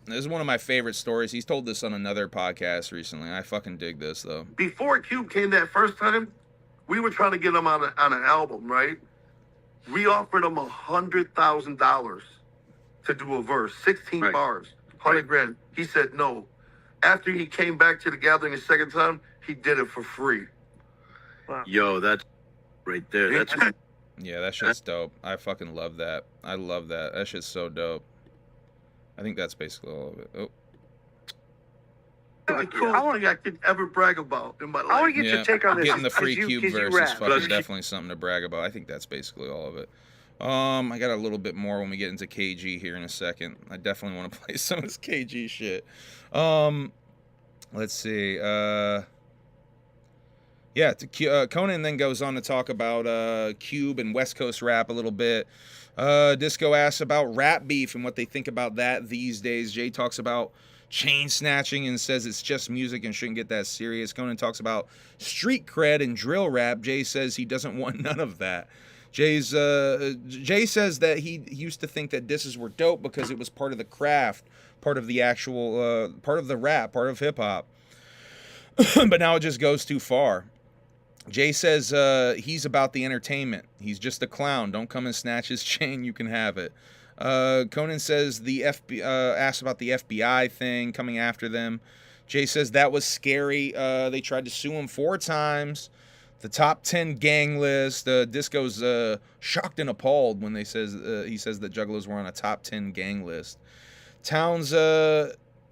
This is one of my favorite stories. He's told this on another podcast recently. I fucking dig this, though. Before Cube came that first time, we were trying to get him on an album, right? We offered him $100,000 to do a verse, 16 Right. bars, 100 grand. He said no. After he came back to the Gathering the second time, he did it for free. Yo, that's right there. That's Yeah, that shit's dope. I fucking love that. I love that. That shit's so dope. I think that's basically all of it. Oh, The coolest thing I could ever brag about in my life. I want to get your take on this. Getting the free 'cause you- Cube 'cause you verse is rap. fucking definitely something to brag about. I think that's basically all of it. I got a little bit more when we get into KG here in a second. I definitely want to play some of this KG shit. Let's see. Yeah, Conan then goes on to talk about Cube and West Coast rap a little bit. Disco asks about rap beef and what they think about that these days. Jay talks about chain snatching and says it's just music and shouldn't get that serious. Conan talks about street cred and drill rap. Jay says he doesn't want none of that. Jay says that he used to think that disses were dope because it was part of the craft, part of the actual, part of the rap, part of hip hop. But now it just goes too far. Jay says he's about the entertainment. He's just a clown. Don't come and snatch his chain. You can have it. Conan says the asks about the FBI thing coming after them. Jay says that was scary. They tried to sue him 4 times. The top 10 gang list. Disco's shocked and appalled when he says that Juggalos were on a top 10 gang list. Towns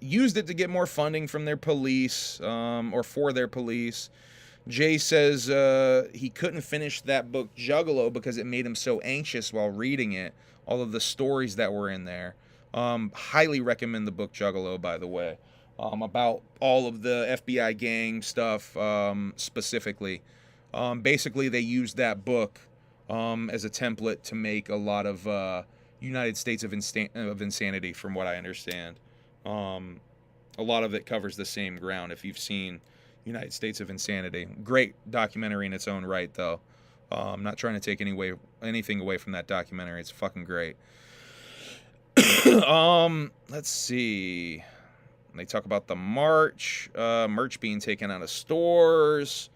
used it to get more funding from their police or for their police. Jay says he couldn't finish that book Juggalo because it made him so anxious while reading it. All of the stories that were in there. Highly recommend the book Juggalo, by the way. About all of the FBI gang stuff specifically. Basically, they used that book as a template to make a lot of United States of Insanity, from what I understand. A lot of it covers the same ground if you've seen United States of Insanity. Great documentary in its own right, though. I'm not trying to take anything away from that documentary. It's fucking great. Let's see. They talk about the merch being taken out of stores.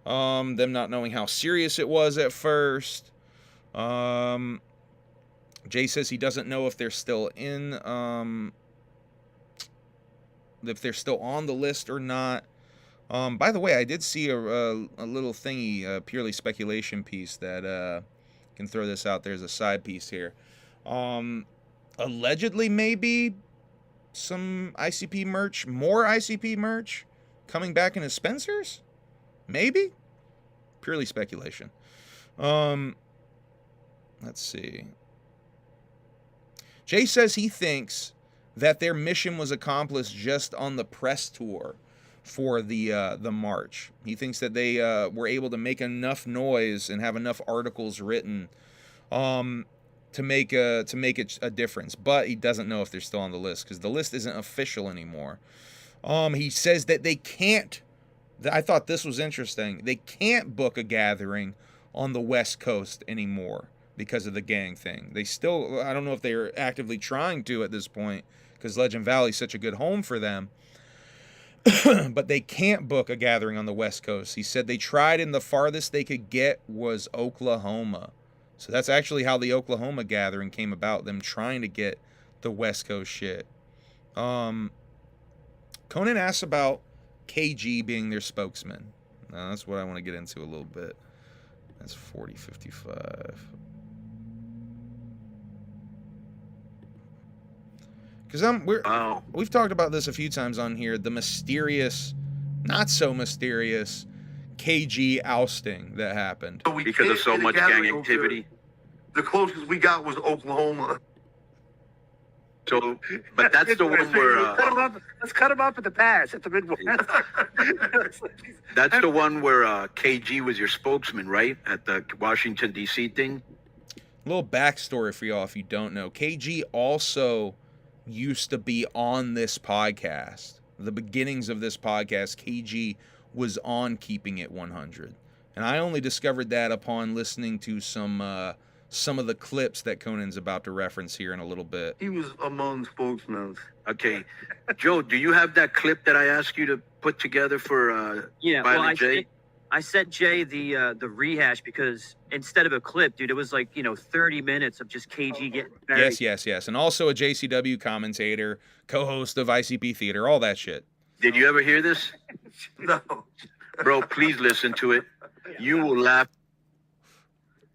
Them not knowing how serious it was at first. Jay says he doesn't know if they're still if they're still on the list or not. By the way, I did see a little thingy, a purely speculation piece that can throw this out. There's a side piece here. Allegedly, maybe some ICP merch, more ICP merch coming back into Spencer's? Maybe? Purely speculation. Let's see. Jay says he thinks that their mission was accomplished just on the press tour for the march. He thinks that they were able to make enough noise and have enough articles written to make it a difference. But he doesn't know if they're still on the list because the list isn't official anymore. He says that they can't. I thought this was interesting. They can't book a gathering on the West Coast anymore because of the gang thing. They still, I don't know if they're actively trying to at this point because Legend Valley is such a good home for them. But they can't book a gathering on the West Coast. He said they tried and the farthest they could get was Oklahoma. So that's actually how the Oklahoma gathering came about, them trying to get the West Coast shit. Conan asks about KG being their spokesman. Now, that's what I want to get into a little bit. That's 4055. Because we've talked about this a few times on here, the mysterious, not so mysterious KG ousting that happened. So because of so much gang activity. The closest we got was Oklahoma. So, but that's the one where let's cut him up at the pass at the Midwest. That's the one where KG was your spokesman, right? At the Washington D.C. thing. A little backstory for y'all if you don't know. KG also used to be on this podcast. The beginnings of this podcast, KG was on Keeping It 100, and I only discovered that upon listening to some of the clips that Conan's about to reference here in a little bit. He was among spokesmen. Okay, Joe, do you have that clip that I asked you to put together for Violent J? I sent Jay the rehash because instead of a clip, dude, it was like 30 minutes of just KG getting married. Yes, and also a JCW commentator, co-host of ICP Theater, all that shit. Did you ever hear this? No. Bro, please listen to it. You will laugh.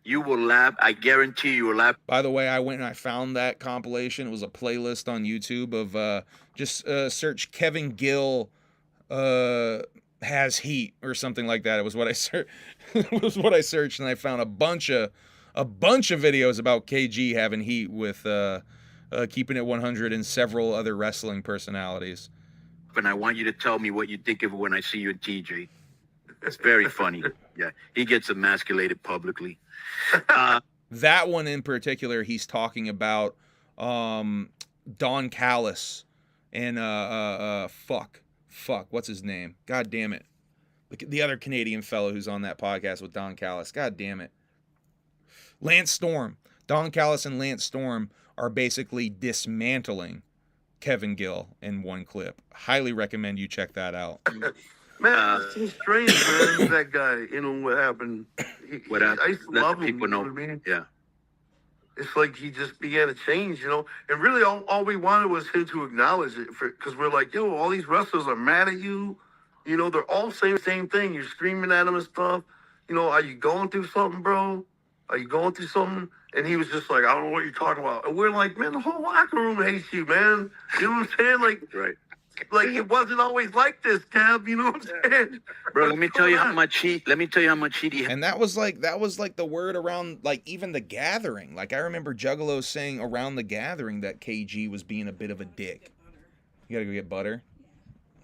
You will laugh. I guarantee you will laugh. By the way, I went and I found that compilation. It was a playlist on YouTube of just search Kevin Gill has heat or something like that. It was what I searched, and I found a bunch of videos about KG having heat with Keeping It 100 and several other wrestling personalities. And I want you to tell me what you think of it when I see you in TJ. It's very funny. Yeah, he gets emasculated publicly. That one in particular, he's talking about Don Callis and fuck, what's his name? God damn it. The other Canadian fellow who's on that podcast with Don Callis. God damn it. Lance Storm. Don Callis and Lance Storm are basically dismantling Kevin Gill in one clip. Highly recommend you check that out. Man, it's so strange, man. That guy, you know what happened? What happened? I used to love him. People know. What I mean? Yeah. It's like he just began to change, you know. And really, all we wanted was him to acknowledge it, because we're like, yo, all these wrestlers are mad at you. You know, they're all saying the same thing. You're screaming at them and stuff. You know, are you going through something, bro? Are you going through something? And he was just like, I don't know what you're talking about. And we're like, man, the whole locker room hates you, man. You know what I'm saying? Like it wasn't always like this, Kev. You know what I'm saying? Bro, let me tell you how much heat he had. And that was like the word around, like, even the Gathering. Like, I remember Juggalo saying around the Gathering that KG was being a bit of a dick. You gotta go get butter.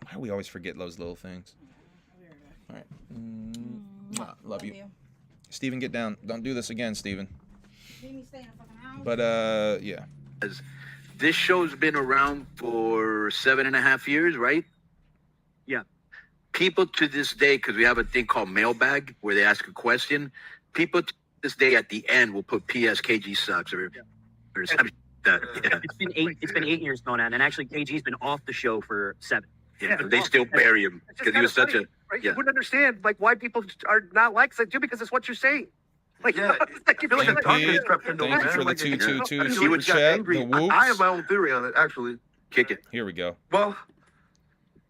Why do we always forget those little things? All right. Love you. Steven, get down. Don't do this again, Steven. But, yeah. This show's been around for 7.5 years, right? Yeah. People to this day, because we have a thing called mailbag where they ask a question. People to this day at the end will put PS KG sucks or something like that. Yeah. It's been 8 years going on, and actually KG's been off the show for 7. Yeah, but they still bury him because he was such a. Right? Yeah. You wouldn't understand like why people are not like that because it's what you're saying. Like, Yeah, like you feel like Thank you for the 222 super chat. The whoops. I have my own theory on it, actually. Kick it. Here we go. Well,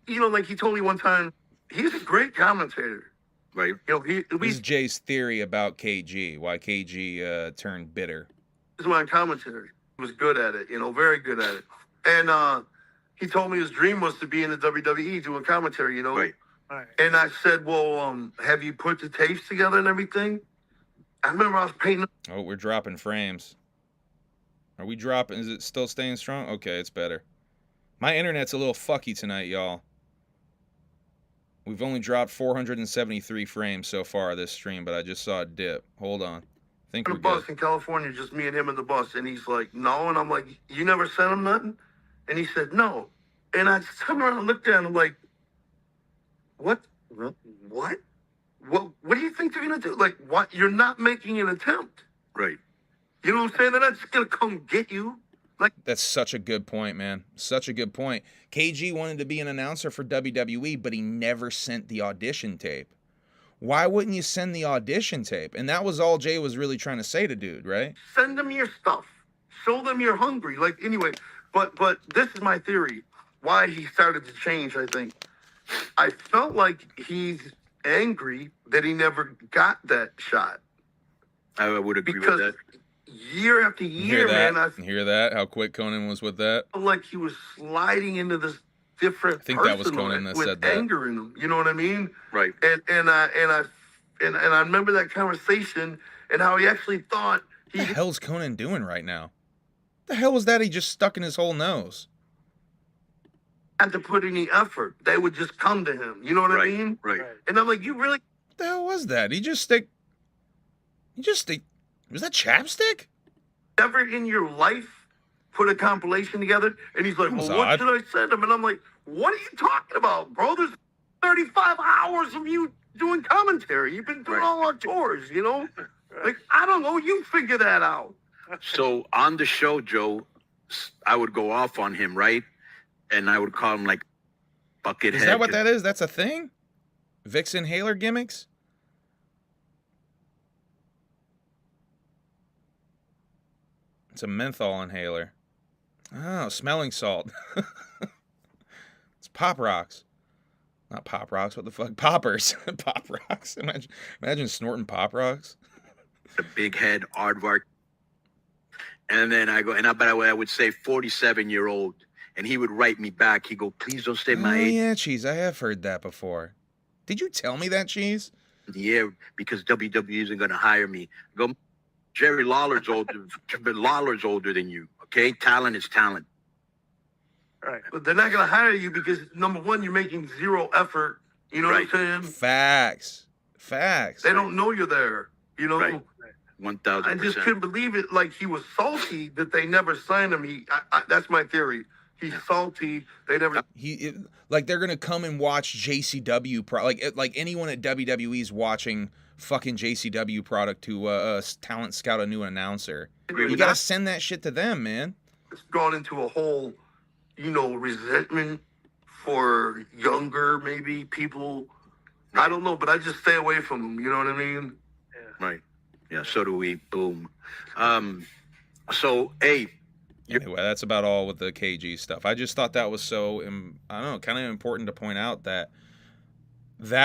you know, like he told me one time, he's a great commentator. Right. You know, This is Jay's theory about KG, why KG turned bitter. he's my commentator. He was good at it, you know, very good at it. And he told me his dream was to be in the WWE doing commentary, you know. Right. And I said, well, have you put the tapes together and everything? I remember I was painting. Oh, we're dropping frames. Are we dropping? Is it still staying strong? Okay, it's better. My internet's a little fucky tonight, y'all. We've only dropped 473 frames so far this stream, but I just saw it dip. Hold on. I think on we're the bus good. in California, just me and him in the bus. And he's like, no. And I'm like, you never sent him nothing? And he said, no. And I just turned around and looked at him like, what? What? What do you think they're going to do? Like, what? You're not making an attempt. Right. You know what I'm saying? They're not just going to come get you. Like, That's such a good point, man. Such a good point. KG wanted to be an announcer for WWE, but he never sent the audition tape. Why wouldn't you send the audition tape? And that was all Jay was really trying to say to dude, right? send them your stuff. Show them you're hungry. Like, anyway, but this is my theory. Why he started to change, I think. I felt like he's angry that he never got that shot. I would agree Because with that. year after You year, hear that? man, I You hear that? How quick Conan was with that? felt like he was sliding into this different I think that was person Conan that with said that. anger in him. You know what I mean? Right. And I remember that conversation and how he actually thought he What the hell's Conan doing right now? The hell was that he just stuck in his whole nose? had to put any effort. They would just come to him. You know what I Right. mean? Right. And I'm like, you really What the hell was that? He just stick. Was that chapstick? never in your life put a compilation together? And he's like, That was well, what odd. should I send him? And I'm like, what are you talking about, bro? There's 35 hours of you doing commentary. You've been doing Right. all our tours, you know? Like, I don't know. You figure that out. So on the show, Joe, I would go off on him, right? And I would call him like buckethead. Is that what that is? That's a thing? Vicks inhaler gimmicks? It's a menthol inhaler. Oh, smelling salt. It's Pop Rocks. Not Pop Rocks, what the fuck? Poppers. Pop Rocks. Imagine snorting Pop Rocks. The big head, aardvark. And then I go, but I would say 47-year-old. And he would write me back. He'd go, please don't say my Oh, age. yeah, Cheese. I have heard that before. Did you tell me that, Cheese? Yeah, because WWE isn't going to hire me. Go, Jerry Lawler's older. Lawler's older than you. Okay, talent is talent. But they're not going to hire you because, number one, you're making zero effort You know what I'm saying? Facts. They don't know you're there. You know? Right. 1,000%. I just couldn't believe it. Like, he was salty that they never signed him. That's my theory. He's salty. They never. Like they're gonna come and watch JCW like anyone at WWE's watching fucking JCW product to talent scout a new announcer. You gotta send that shit to them, man. It's gone into a whole, resentment for younger maybe people. I don't know, but I just stay away from them. You know what I mean? Yeah. Right. Yeah. So do we. Boom. So hey. Anyway, that's about all with the KG stuff. I just thought that was so, I don't know, kind of important to point out that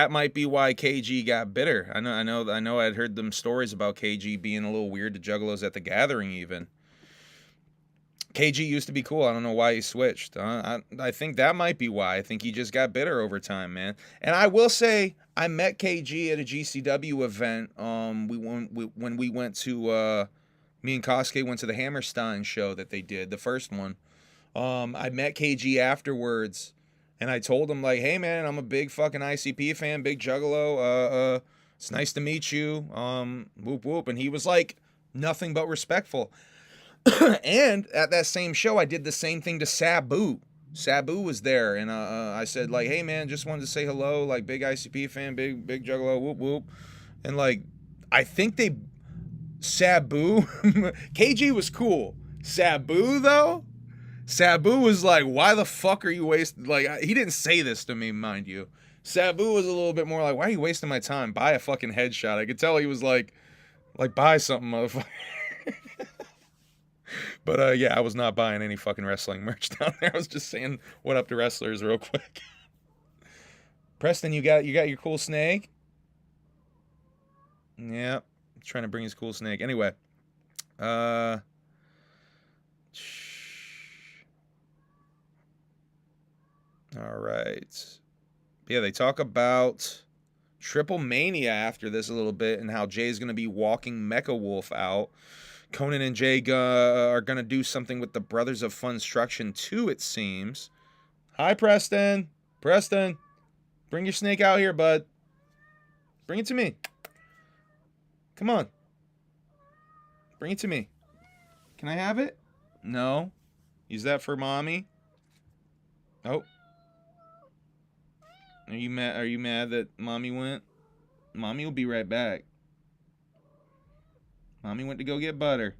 might be why KG got bitter. I know I'd heard them stories about KG being a little weird to Juggalos at the Gathering even. KG used to be cool. I don't know why he switched. I think that might be why. I think he just got bitter over time, man. And I will say, I met KG at a GCW event. When we went to... Me and Kosuke went to the Hammerstein show that they did, the first one. I met KG afterwards, and I told him, like, hey, man, I'm a big fucking ICP fan, big Juggalo. It's nice to meet you. Whoop, whoop. And he was, like, nothing but respectful. And at that same show, I did the same thing to Sabu. Sabu was there, and I said, like, hey, man, just wanted to say hello, like, big ICP fan, big Juggalo, whoop, whoop. And, like, I think they... Sabu, KG was cool. Sabu though, Sabu was like, "Why the fuck are you wasting?" Like, he didn't say this to me, mind you. Sabu was a little bit more like, "Why are you wasting my time? Buy a fucking headshot." I could tell he was like, buy something, motherfucker. But yeah, I was not buying any fucking wrestling merch down there. I was just saying what up to wrestlers real quick. Preston, you got your cool snake? Yeah. Trying to bring his cool snake. Anyway. All right. Yeah, they talk about Triple Mania after this a little bit and how Jay's going to be walking Mecha Wolf out. Conan and Jay are going to do something with the Brothers of Funstruction too, it seems. Hi, Preston. Preston, bring your snake out here, bud. Bring it to me. Come on. Bring it to me. Can I have it? No. Use that for mommy. Oh. Are you mad that mommy went? Mommy will be right back. Mommy went to go get butter.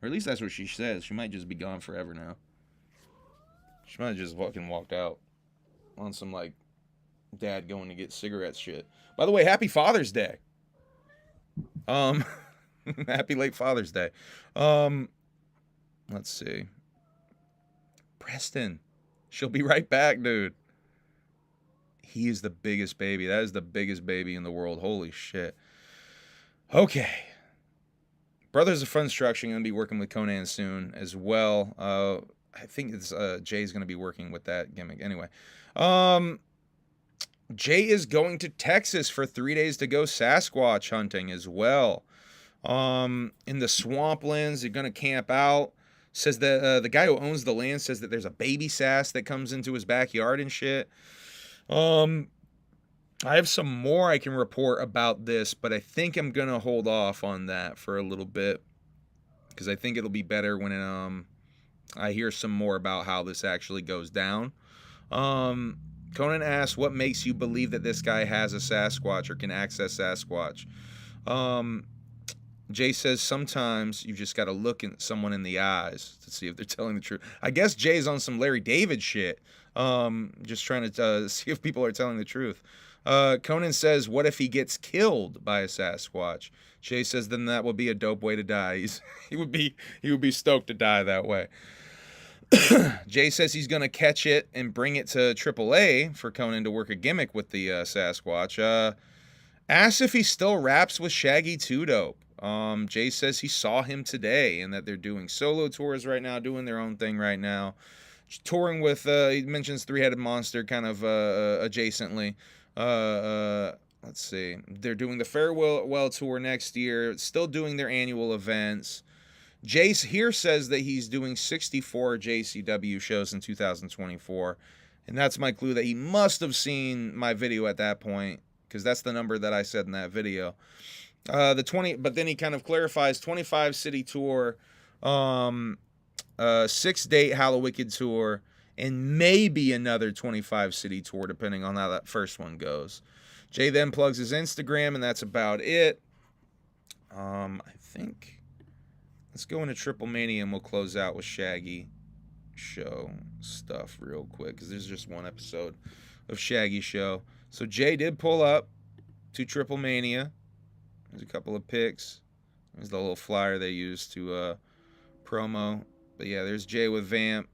Or at least that's what she says. She might just be gone forever now. She might have just fucking walked out on some, like, dad going to get cigarettes shit. By the way, happy Father's Day. Happy late Father's Day. Let's see. Preston. She'll be right back, dude. He is the biggest baby. That is the biggest baby in the world. Holy shit. Okay. Brothers of Funstruction going to be working with Conan soon as well. I think it's Jay's going to be working with that gimmick. Anyway. Jay is going to Texas for 3 days to go Sasquatch hunting as well. In the swamplands, they're going to camp out. Says that the guy who owns the land says that there's a baby sass that comes into his backyard and shit. I have some more I can report about this, but I think I'm going to hold off on that for a little bit because I think it'll be better when I hear some more about how this actually goes down. Conan asks, what makes you believe that this guy has a Sasquatch or can access Sasquatch? Jay says sometimes you just got to look at someone in the eyes to see if they're telling the truth. I guess Jay's on some Larry David shit. Just trying to see if people are telling the truth. Conan says, what if he gets killed by a Sasquatch? Jay says, then that would be a dope way to die. He would be stoked to die that way. Jay says he's going to catch it and bring it to AAA for Conan to work a gimmick with the Sasquatch. Asks if he still raps with Shaggy 2 Dope. Jay says he saw him today and that they're doing solo tours right now, doing their own thing right now. Touring with, he mentions Three-Headed Monster kind of adjacently. Let's see. They're doing the Farewell Tour next year, still doing their annual events. Jace here says that he's doing 64 JCW shows in 2024, And that's my clue that he must have seen my video at that point, because that's the number that I said in that video. But then he kind of clarifies 25 city tour, 6-date Hallowicked tour, and maybe another 25 city tour, depending on how that first one goes. Jay then plugs his Instagram, and that's about it. I think let's go into Triple Mania, and we'll close out with Shaggy Show stuff real quick, because there's just one episode of Shaggy Show. So Jay did pull up to Triple Mania. There's a couple of pics. There's the little flyer they used to promo. But yeah, there's Jay with Vamp,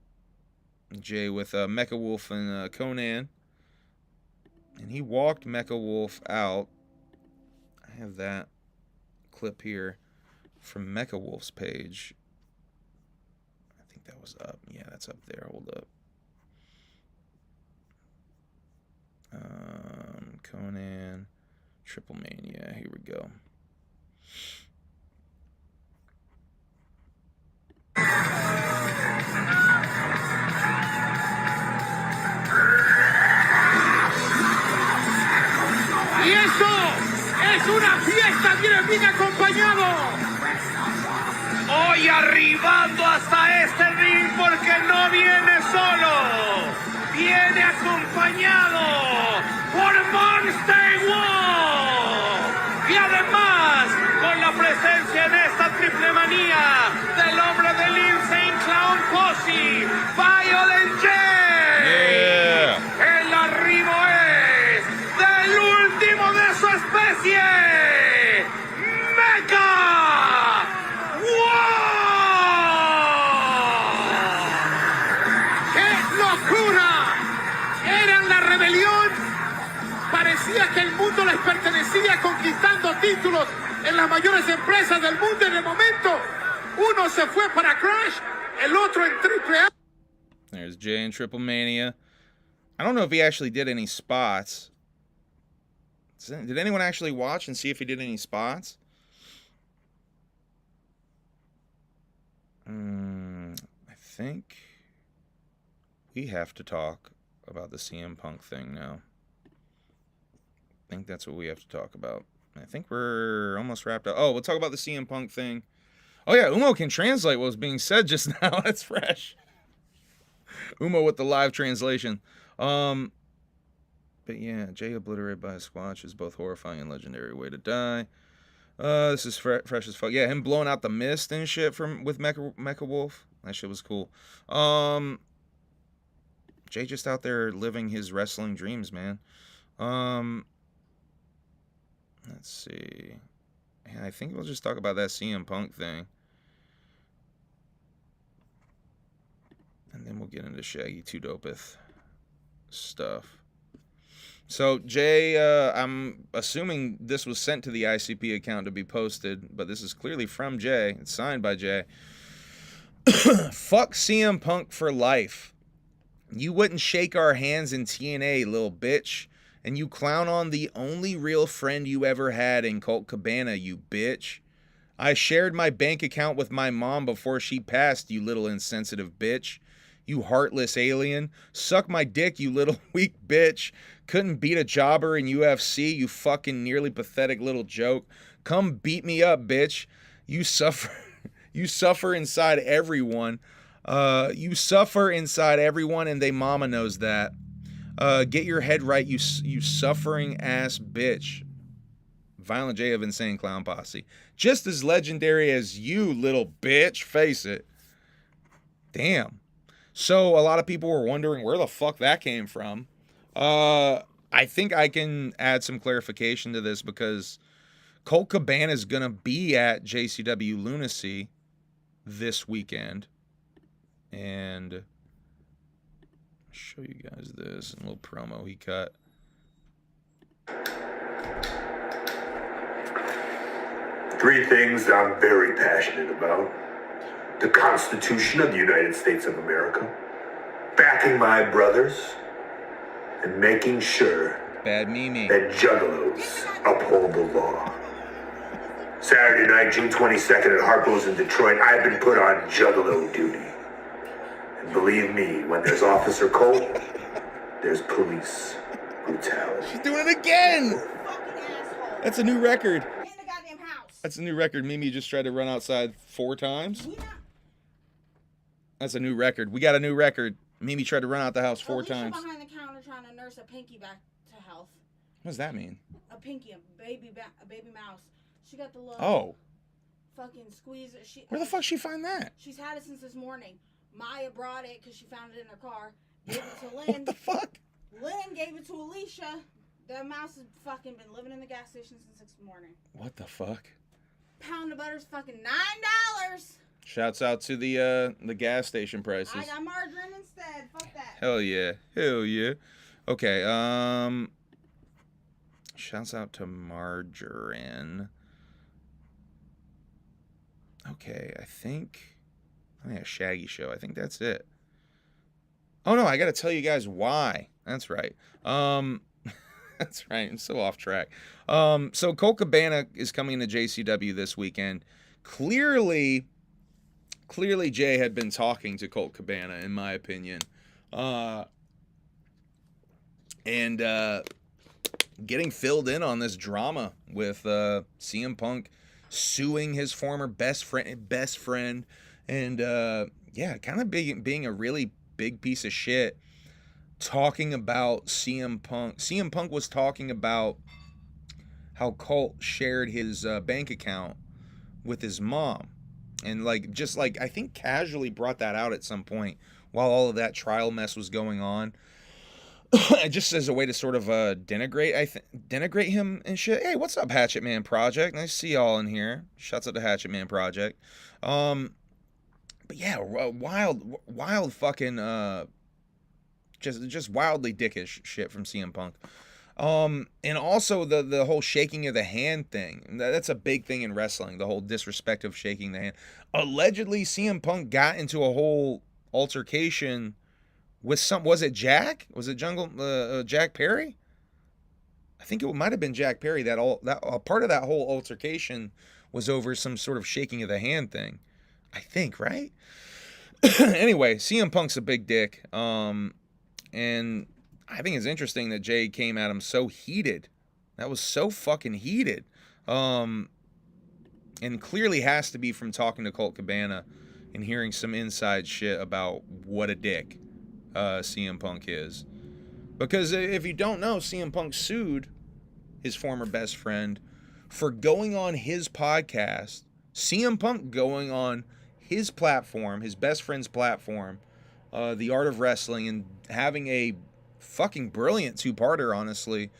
Jay with Mecha Wolf and Conan. And he walked Mecha Wolf out. I have that clip here from Mecha Wolf's page. I think that was up. Yeah, that's up there. Hold up. Conan, Triple Mania. Here we go. Y eso es una fiesta, viene bien acompañado. Hoy arribando hasta este ring porque no viene solo, viene acompañado por Monster Wall. Y además con la presencia en esta triple manía del hombre del Insane Clown Posse, Violent J. Yeah. El arribo es del último de su especie, Mecha Wolf. ¡Qué locura! Eran la rebelión. Parecía que el mundo les pertenecía, conquistando títulos en las mayores empresas del mundo. En el momento, uno se fue para Crash, el otro en AAA. There's Jay in Triple Mania. I don't know if he actually did any spots. Did anyone actually watch and see if he did any spots? I think we have to talk about the CM Punk thing now. I think that's what we have to talk about. I think we're almost wrapped up. Oh, we'll talk about the CM Punk thing. Oh, yeah, Umo can translate what was being said just now. That's fresh. Umo with the live translation. But yeah, Jay obliterated by a squatch is both horrifying and legendary way to die. This is fresh as fuck. Yeah, him blowing out the mist and shit with Mecha Wolf. That shit was cool. Jay just out there living his wrestling dreams, man. Let's see. Yeah, I think we'll just talk about that CM Punk thing. And then we'll get into Shaggy 2 Dopeth stuff. So, Jay, I'm assuming this was sent to the ICP account to be posted, but this is clearly from Jay. It's signed by Jay. Fuck CM Punk for life. You wouldn't shake our hands in TNA, little bitch. And you clown on the only real friend you ever had in Colt Cabana, you bitch. I shared my bank account with my mom before she passed, you little insensitive bitch. You heartless alien. Suck my dick, you little weak bitch. Couldn't beat a jobber in UFC, you fucking nearly pathetic little joke. Come beat me up, bitch. You suffer inside everyone. You suffer inside everyone, and they mama knows that. Get your head right, you suffering ass bitch. Violent J of Insane Clown Posse. Just as legendary as you, little bitch. Face it. Damn. So a lot of people were wondering where the fuck that came from. I think I can add some clarification to this because Colt Cabana is going to be at JCW Lunacy this weekend. And I'll show you guys this, a little promo he cut. Three things that I'm very passionate about. The Constitution of the United States of America, backing my brothers, and making sure Bad Mimi that Juggalos uphold the law. Saturday night, June 22nd at Harpo's in Detroit, I've been put on Juggalo duty. And believe me, when there's Officer Colt, there's police brutality. She's doing it again! Fucking asshole. That's a new record. Get in the goddamn house. That's a new record. Mimi just tried to run outside 4 times. That's a new record. We got a new record. Mimi tried to run out the house 4 times. behind the counter trying to nurse a pinky back to health. What does that mean? A pinky, a baby mouse. She got the little fucking squeeze. Where the fuck she find that? She's had it since this morning. Maya brought it because she found it in her car. Gave it to Lynn. What the fuck? Lynn gave it to Alicia. The mouse has fucking been living in the gas station since this morning. What the fuck? Pound of butter's fucking $9. Shouts out to the gas station prices. I got margarine instead. Fuck that. Hell yeah. Hell yeah. Okay, shouts out to margarine. Okay, I think a Shaggy Show. I think that's it. Oh no, I gotta tell you guys why. That's right. That's right. I'm so off track. So Colt Cabana is coming to JCW this weekend. Clearly Jay had been talking to Colt Cabana, in my opinion. And getting filled in on this drama with CM Punk suing his former best friend, and kind of being a really big piece of shit, talking about CM Punk. CM Punk was talking about how Colt shared his bank account with his mom, and I think casually brought that out at some point while all of that trial mess was going on. Just as a way to sort of denigrate him and shit. Hey, what's up, Hatchet Man Project? Nice to see y'all in here. Shouts out to Hatchet Man Project. But yeah, wild fucking just wildly dickish shit from CM Punk. And also the whole shaking of the hand thing. That's a big thing in wrestling, the whole disrespect of shaking the hand. Allegedly, CM Punk got into a whole altercation with was it Jack? Was it Jack Perry? I think it might have been Jack Perry. That a part of that whole altercation was over some sort of shaking of the hand thing. I think, right? Anyway, CM Punk's a big dick. And I think it's interesting that Jay came at him so heated. That was so fucking heated. And clearly has to be from talking to Colt Cabana and hearing some inside shit about what a dick CM Punk is. Because if you don't know, CM Punk sued his former best friend for going on his podcast. CM Punk going on his platform, his best friend's platform, The Art of Wrestling, and having a fucking brilliant 2-parter, honestly,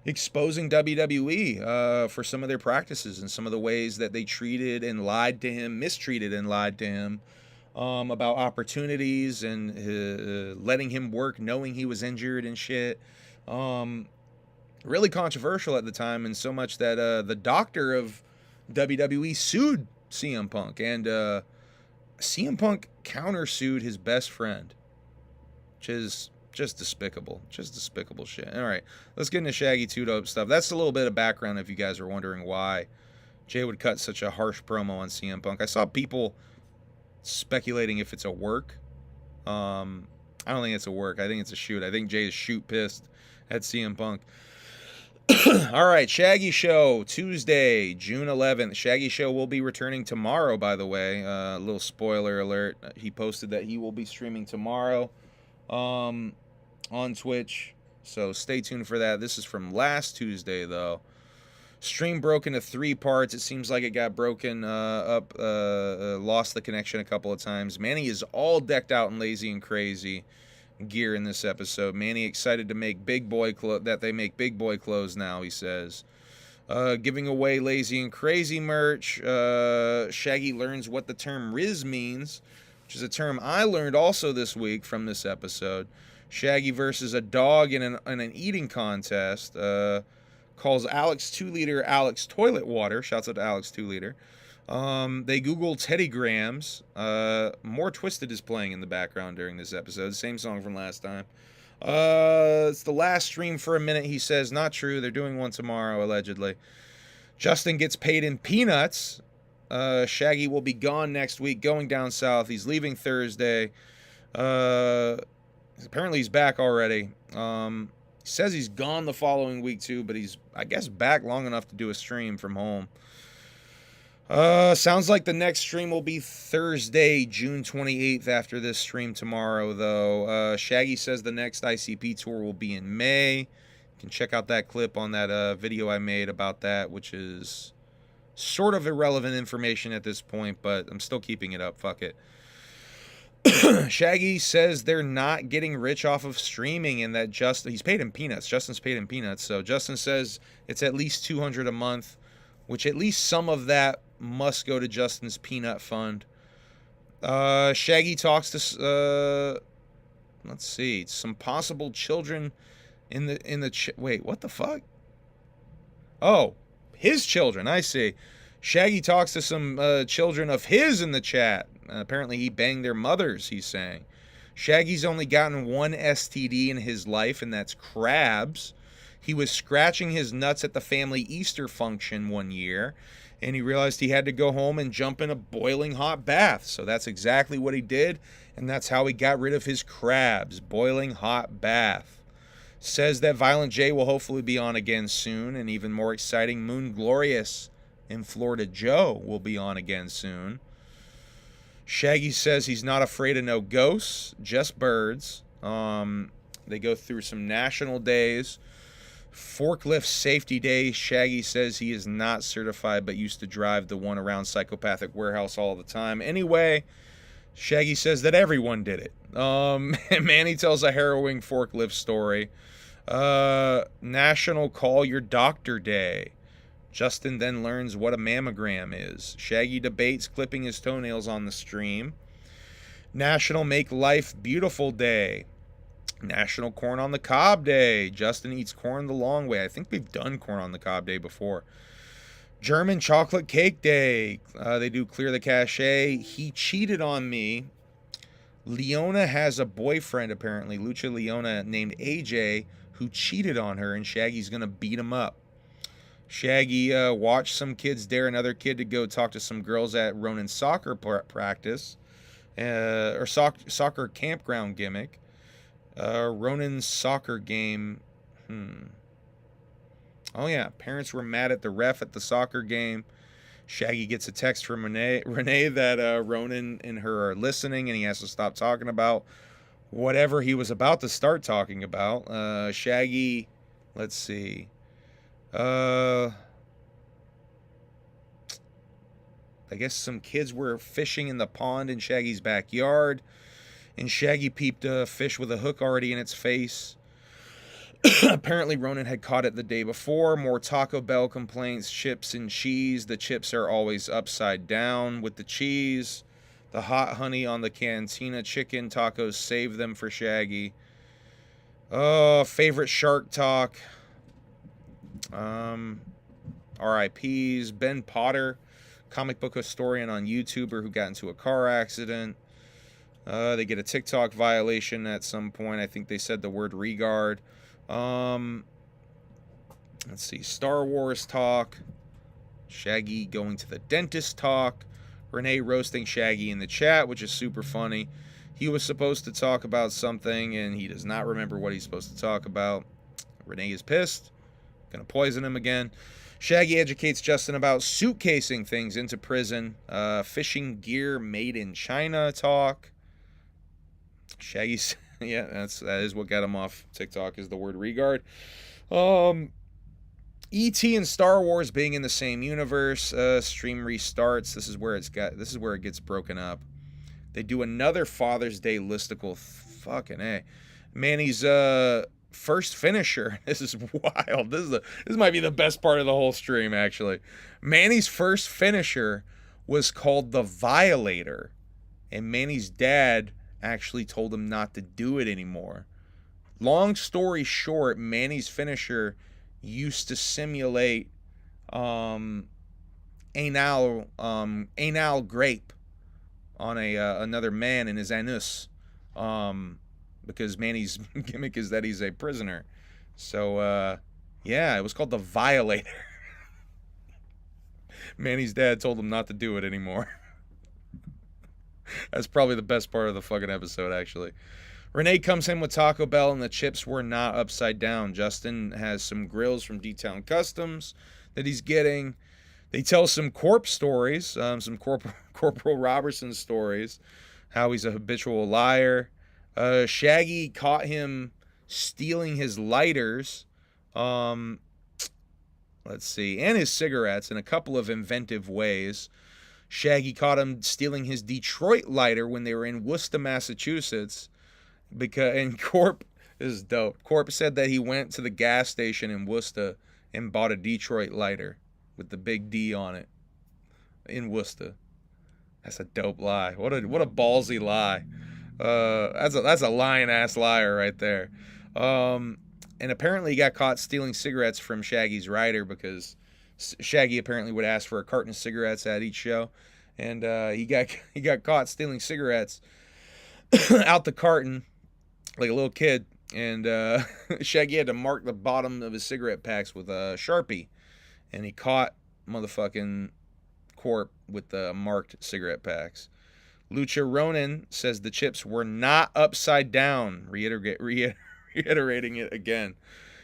exposing WWE for some of their practices and some of the ways that they treated and lied to him, mistreated and lied to him about opportunities and letting him work knowing he was injured and shit. Really controversial at the time, and so much that the doctor of WWE sued CM Punk, and CM Punk countersued his best friend, which is just despicable shit. All right, let's get into Shaggy 2-Dope stuff. That's a little bit of background if you guys are wondering why Jay would cut such a harsh promo on CM Punk. I saw people speculating if it's a work. I don't think it's a work. I think it's a shoot. I think Jay is shoot pissed at CM Punk. All right, Shaggy Show, Tuesday, June 11th. Shaggy Show will be returning tomorrow, by the way. A little spoiler alert. He posted that he will be streaming tomorrow on Twitch, so stay tuned for that. This is from last Tuesday, though. Stream broke into 3 parts. It seems like it got broken up, lost the connection a couple of times. Manny is all decked out in lazy and crazy gear in this episode. Manny excited to make big boy they make big boy clothes now, he says. Giving away lazy and crazy merch. Shaggy learns what the term Riz means, which is a term I learned also this week from this episode. Shaggy versus a dog in an eating contest. Calls Alex 2-liter Alex toilet water. Shouts out to Alex 2-liter. They Google Teddy Grahams. More Twisted is playing in the background during this episode. Same song from last time. It's the last stream for a minute, he says. Not true. They're doing one tomorrow, allegedly. Justin gets paid in peanuts. Shaggy will be gone next week, going down south. He's leaving Thursday. apparently he's back already. Says he's gone the following week too, but he's, I guess, back long enough to do a stream from home. Sounds like the next stream will be Thursday, June 28th after this stream tomorrow, though. Shaggy says the next ICP tour will be in May. You can check out that clip on that video I made about that, which is sort of irrelevant information at this point, but I'm still keeping it up. Fuck it. Shaggy says they're not getting rich off of streaming and that he's paid in peanuts. Justin's paid in peanuts. So Justin says it's at least $200 a month, which at least some of that must go to Justin's peanut fund. Shaggy talks to, let's see, some possible children in the wait, what the fuck? Oh, his children, I see. Shaggy talks to some children of his in the chat. Apparently he banged their mothers, he's saying. Shaggy's only gotten one STD in his life, and that's crabs. He was scratching his nuts at the family Easter function one year, and he realized he had to go home and jump in a boiling hot bath. So that's exactly what he did, and that's how he got rid of his crabs. Boiling hot bath. Says that Violent J will hopefully be on again soon, and even more exciting, Moon Glorious in Florida Joe will be on again soon. Shaggy says he's not afraid of no ghosts, just birds. They go through some national days. Forklift safety day. Shaggy says he is not certified but used to drive the one around Psychopathic Warehouse all the time. Anyway, Shaggy says that everyone did it. Manny tells a harrowing forklift story. National Call Your Doctor Day. Justin then learns what a mammogram is. Shaggy debates clipping his toenails on the stream. National Make Life Beautiful Day. National Corn on the Cob Day. Justin eats corn the long way. I think we've done Corn on the Cob Day before. German Chocolate Cake Day. They do Clear the Cache. He cheated on me. Leona has a boyfriend, apparently. Lucha Leona, named AJ, who cheated on her, and Shaggy's going to beat him up. Shaggy watched some kids dare another kid to go talk to some girls at Ronan's soccer practice, or soccer campground gimmick. Ronan's soccer game. Oh yeah, parents were mad at the ref at the soccer game. Shaggy gets a text from Renee that Ronan and her are listening, and he has to stop talking about whatever he was about to start talking about. Shaggy, let's see. I guess some kids were fishing in the pond in Shaggy's backyard, and Shaggy peeped a fish with a hook already in its face. Apparently Ronan had caught it the day before. More Taco Bell complaints. Chips and cheese. The chips are always upside down with the cheese. The hot honey on the cantina chicken tacos save them for Shaggy. Oh, favorite shark talk. RIPs. Ben Potter, comic book historian on YouTuber who got into a car accident. They get a TikTok violation at some point. I think they said the word regard. Let's see. Star Wars talk. Shaggy going to the dentist talk. Renee roasting Shaggy in the chat, which is super funny. He was supposed to talk about something, and he does not remember what he's supposed to talk about. Renee is pissed. Gonna poison him again. Shaggy educates Justin about suitcasing things into prison. Fishing gear made in China talk. Shaggy's, yeah, that is what got him off TikTok, is the word regard. E.T. and Star Wars being in the same universe. Stream restarts. This is where it gets broken up. They do another Father's Day listicle. Fucking A. Manny's first finisher. This is wild. This might be the best part of the whole stream, actually. Manny's first finisher was called the Violator, and Manny's dad actually told him not to do it anymore. Long story short, Manny's finisher used to simulate anal grape on another man in his anus, because Manny's gimmick is that he's a prisoner. So yeah, it was called the Violator. Manny's dad told him not to do it anymore. That's probably the best part of the fucking episode, actually. Renee comes in with Taco Bell, and the chips were not upside down. Justin has some grills from D-Town Customs that he's getting. They tell some corpse stories, some Corporal Robertson stories, how he's a habitual liar. Shaggy caught him stealing his lighters, let's see, and his cigarettes in a couple of inventive ways. Shaggy caught him stealing his Detroit lighter when they were in Worcester, Massachusetts. And Corp is dope. Corp said that he went to the gas station in Worcester and bought a Detroit lighter with the big D on it in Worcester. That's a dope lie. What a ballsy lie. That's a lying ass liar right there. And apparently he got caught stealing cigarettes from Shaggy's rider because Shaggy apparently would ask for a carton of cigarettes at each show, and he got caught stealing cigarettes out the carton like a little kid, and Shaggy had to mark the bottom of his cigarette packs with a Sharpie, and he caught motherfucking Corp with the marked cigarette packs. Lucha Ronin says the chips were not upside down, reiterating it again.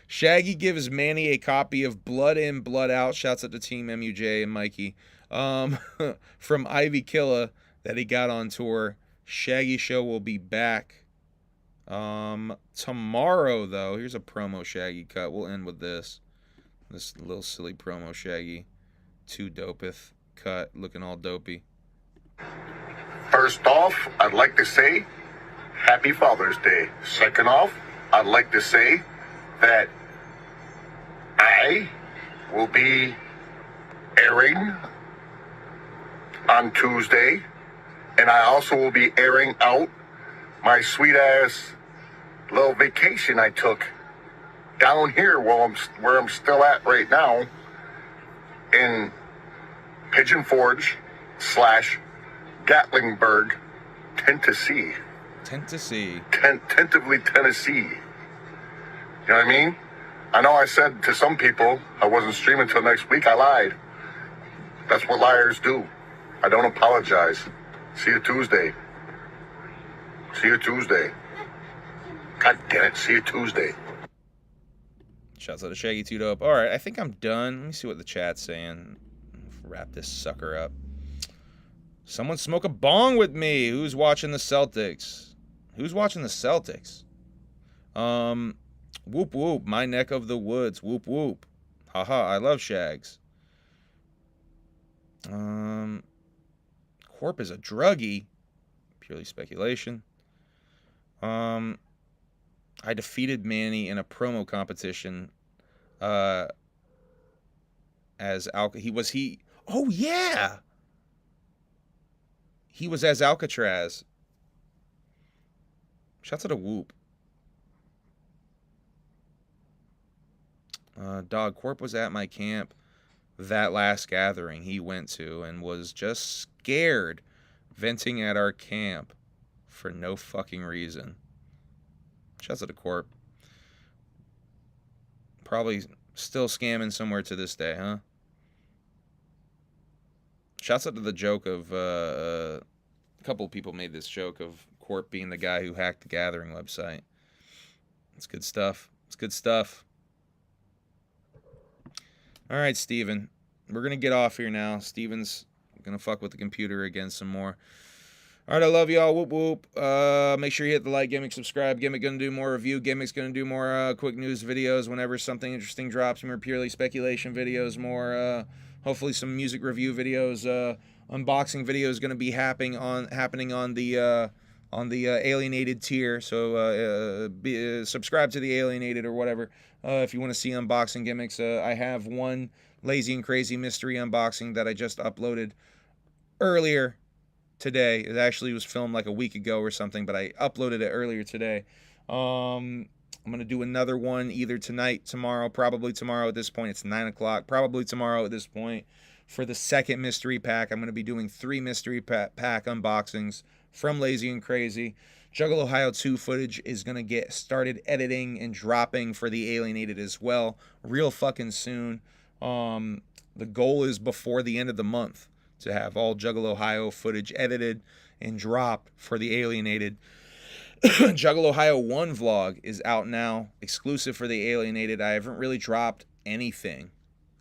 Shaggy gives Manny a copy of Blood In, Blood Out. Shouts out to Team MUJ and Mikey. From Ivy Killa that he got on tour. Shaggy Show will be back tomorrow, though. Here's a promo Shaggy cut. We'll end with this. This little silly promo Shaggy. Too dopeth cut. Looking all dopey. First off, I'd like to say Happy Father's Day. Second off, I'd like to say that I will be airing on Tuesday, and I also will be airing out my sweet ass little vacation I took down here where I'm still at right now in Pigeon Forge / Gatlinburg, Tennessee. Tennessee. Tentatively Tennessee. You know what I mean? I know I said to some people I wasn't streaming till next week. I lied. That's what liars do. I don't apologize. See you Tuesday. See you Tuesday. God damn it. See you Tuesday. Shouts out to Shaggy 2 Dope. All right, I think I'm done. Let me see what the chat's saying. Wrap this sucker up. Someone smoke a bong with me. Who's watching the Celtics? Who's watching the Celtics? Whoop whoop. My neck of the woods. Whoop whoop. Haha, I love Shags. Corp is a druggie. Purely speculation. I defeated Manny in a promo competition. Oh yeah. He was as Alcatraz. Shouts out to Whoop. Dog Corp was at my camp that last gathering he went to and was just scared venting at our camp for no fucking reason. Shouts out to Corp. Probably still scamming somewhere to this day, huh? Shouts out to the joke of a couple of people made this joke of Corp being the guy who hacked the Gathering website. It's good stuff. It's good stuff. All right, Steven. We're going to get off here now. Steven's going to fuck with the computer again some more. All right, I love y'all. Whoop, whoop. Make sure you hit the like, Gimmick, subscribe. Gimmick going to do more review. Gimmick's going to do more quick news videos whenever something interesting drops. More purely speculation videos. More, hopefully some music review videos. Unboxing videos going to be happening on the Alienated tier. So subscribe to the Alienated or whatever if you want to see unboxing gimmicks. I have one Lazy and Crazy mystery unboxing that I just uploaded earlier today. It actually was filmed like a week ago or something, but I uploaded it earlier today. I'm going to do another one either tonight, tomorrow, probably tomorrow at this point. It's 9 o'clock, probably tomorrow at this point. For the second mystery pack, I'm going to be doing 3 mystery pack unboxings from Lazy and Crazy. Juggalo Ohio 2 footage is going to get started editing and dropping for the Alienated as well real fucking soon. The goal is before the end of the month to have all Juggalo Ohio footage edited and dropped for the Alienated. Juggalo Ohio 1 vlog is out now, exclusive for the Alienated. I haven't really dropped anything.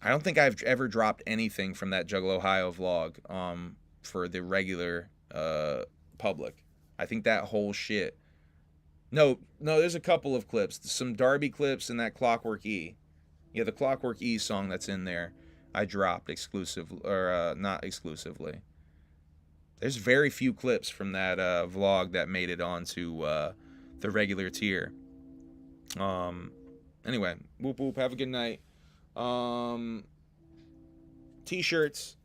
I don't think I've ever dropped anything from that Juggalo Ohio vlog for the regular public. I think that whole shit. No, there's a couple of clips. Some Darby clips and that Clockwork E. Yeah, the Clockwork E song that's in there, I dropped not exclusively. There's very few clips from that vlog that made it onto the regular tier. Anyway, whoop whoop, have a good night. T-shirts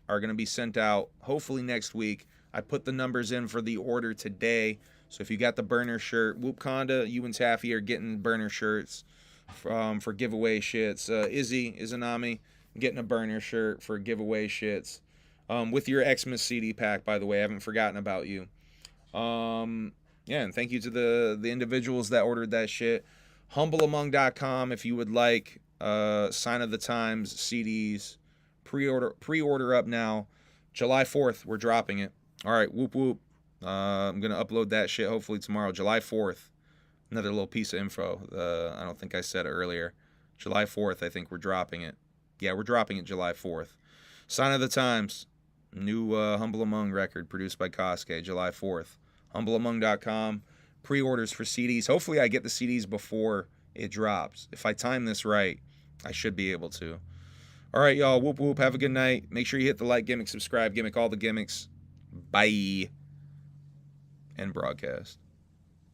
are going to be sent out hopefully next week. I put the numbers in for the order today. So if you got the burner shirt, Whoop Conda, you and Taffy are getting burner shirts for giveaway shits. Izzy, Izanami, getting a burner shirt for giveaway shits. With your Xmas CD pack, by the way. I haven't forgotten about you. Yeah, and thank you to the individuals that ordered that shit. HumbleAmong.com if you would like Sign of the Times CDs. Pre-order up now. July 4th, we're dropping it. All right, whoop whoop. I'm going to upload that shit hopefully tomorrow. July 4th. Another little piece of info. I don't think I said it earlier. July 4th, I think we're dropping it. Yeah, we're dropping it July 4th. Sign of the Times. New Humble Among record produced by Kosuke, July 4th. HumbleAmong.com. Pre-orders for CDs. Hopefully I get the CDs before it drops. If I time this right, I should be able to. All right, y'all. Whoop, whoop. Have a good night. Make sure you hit the like, gimmick, subscribe, gimmick, all the gimmicks. Bye. End broadcast.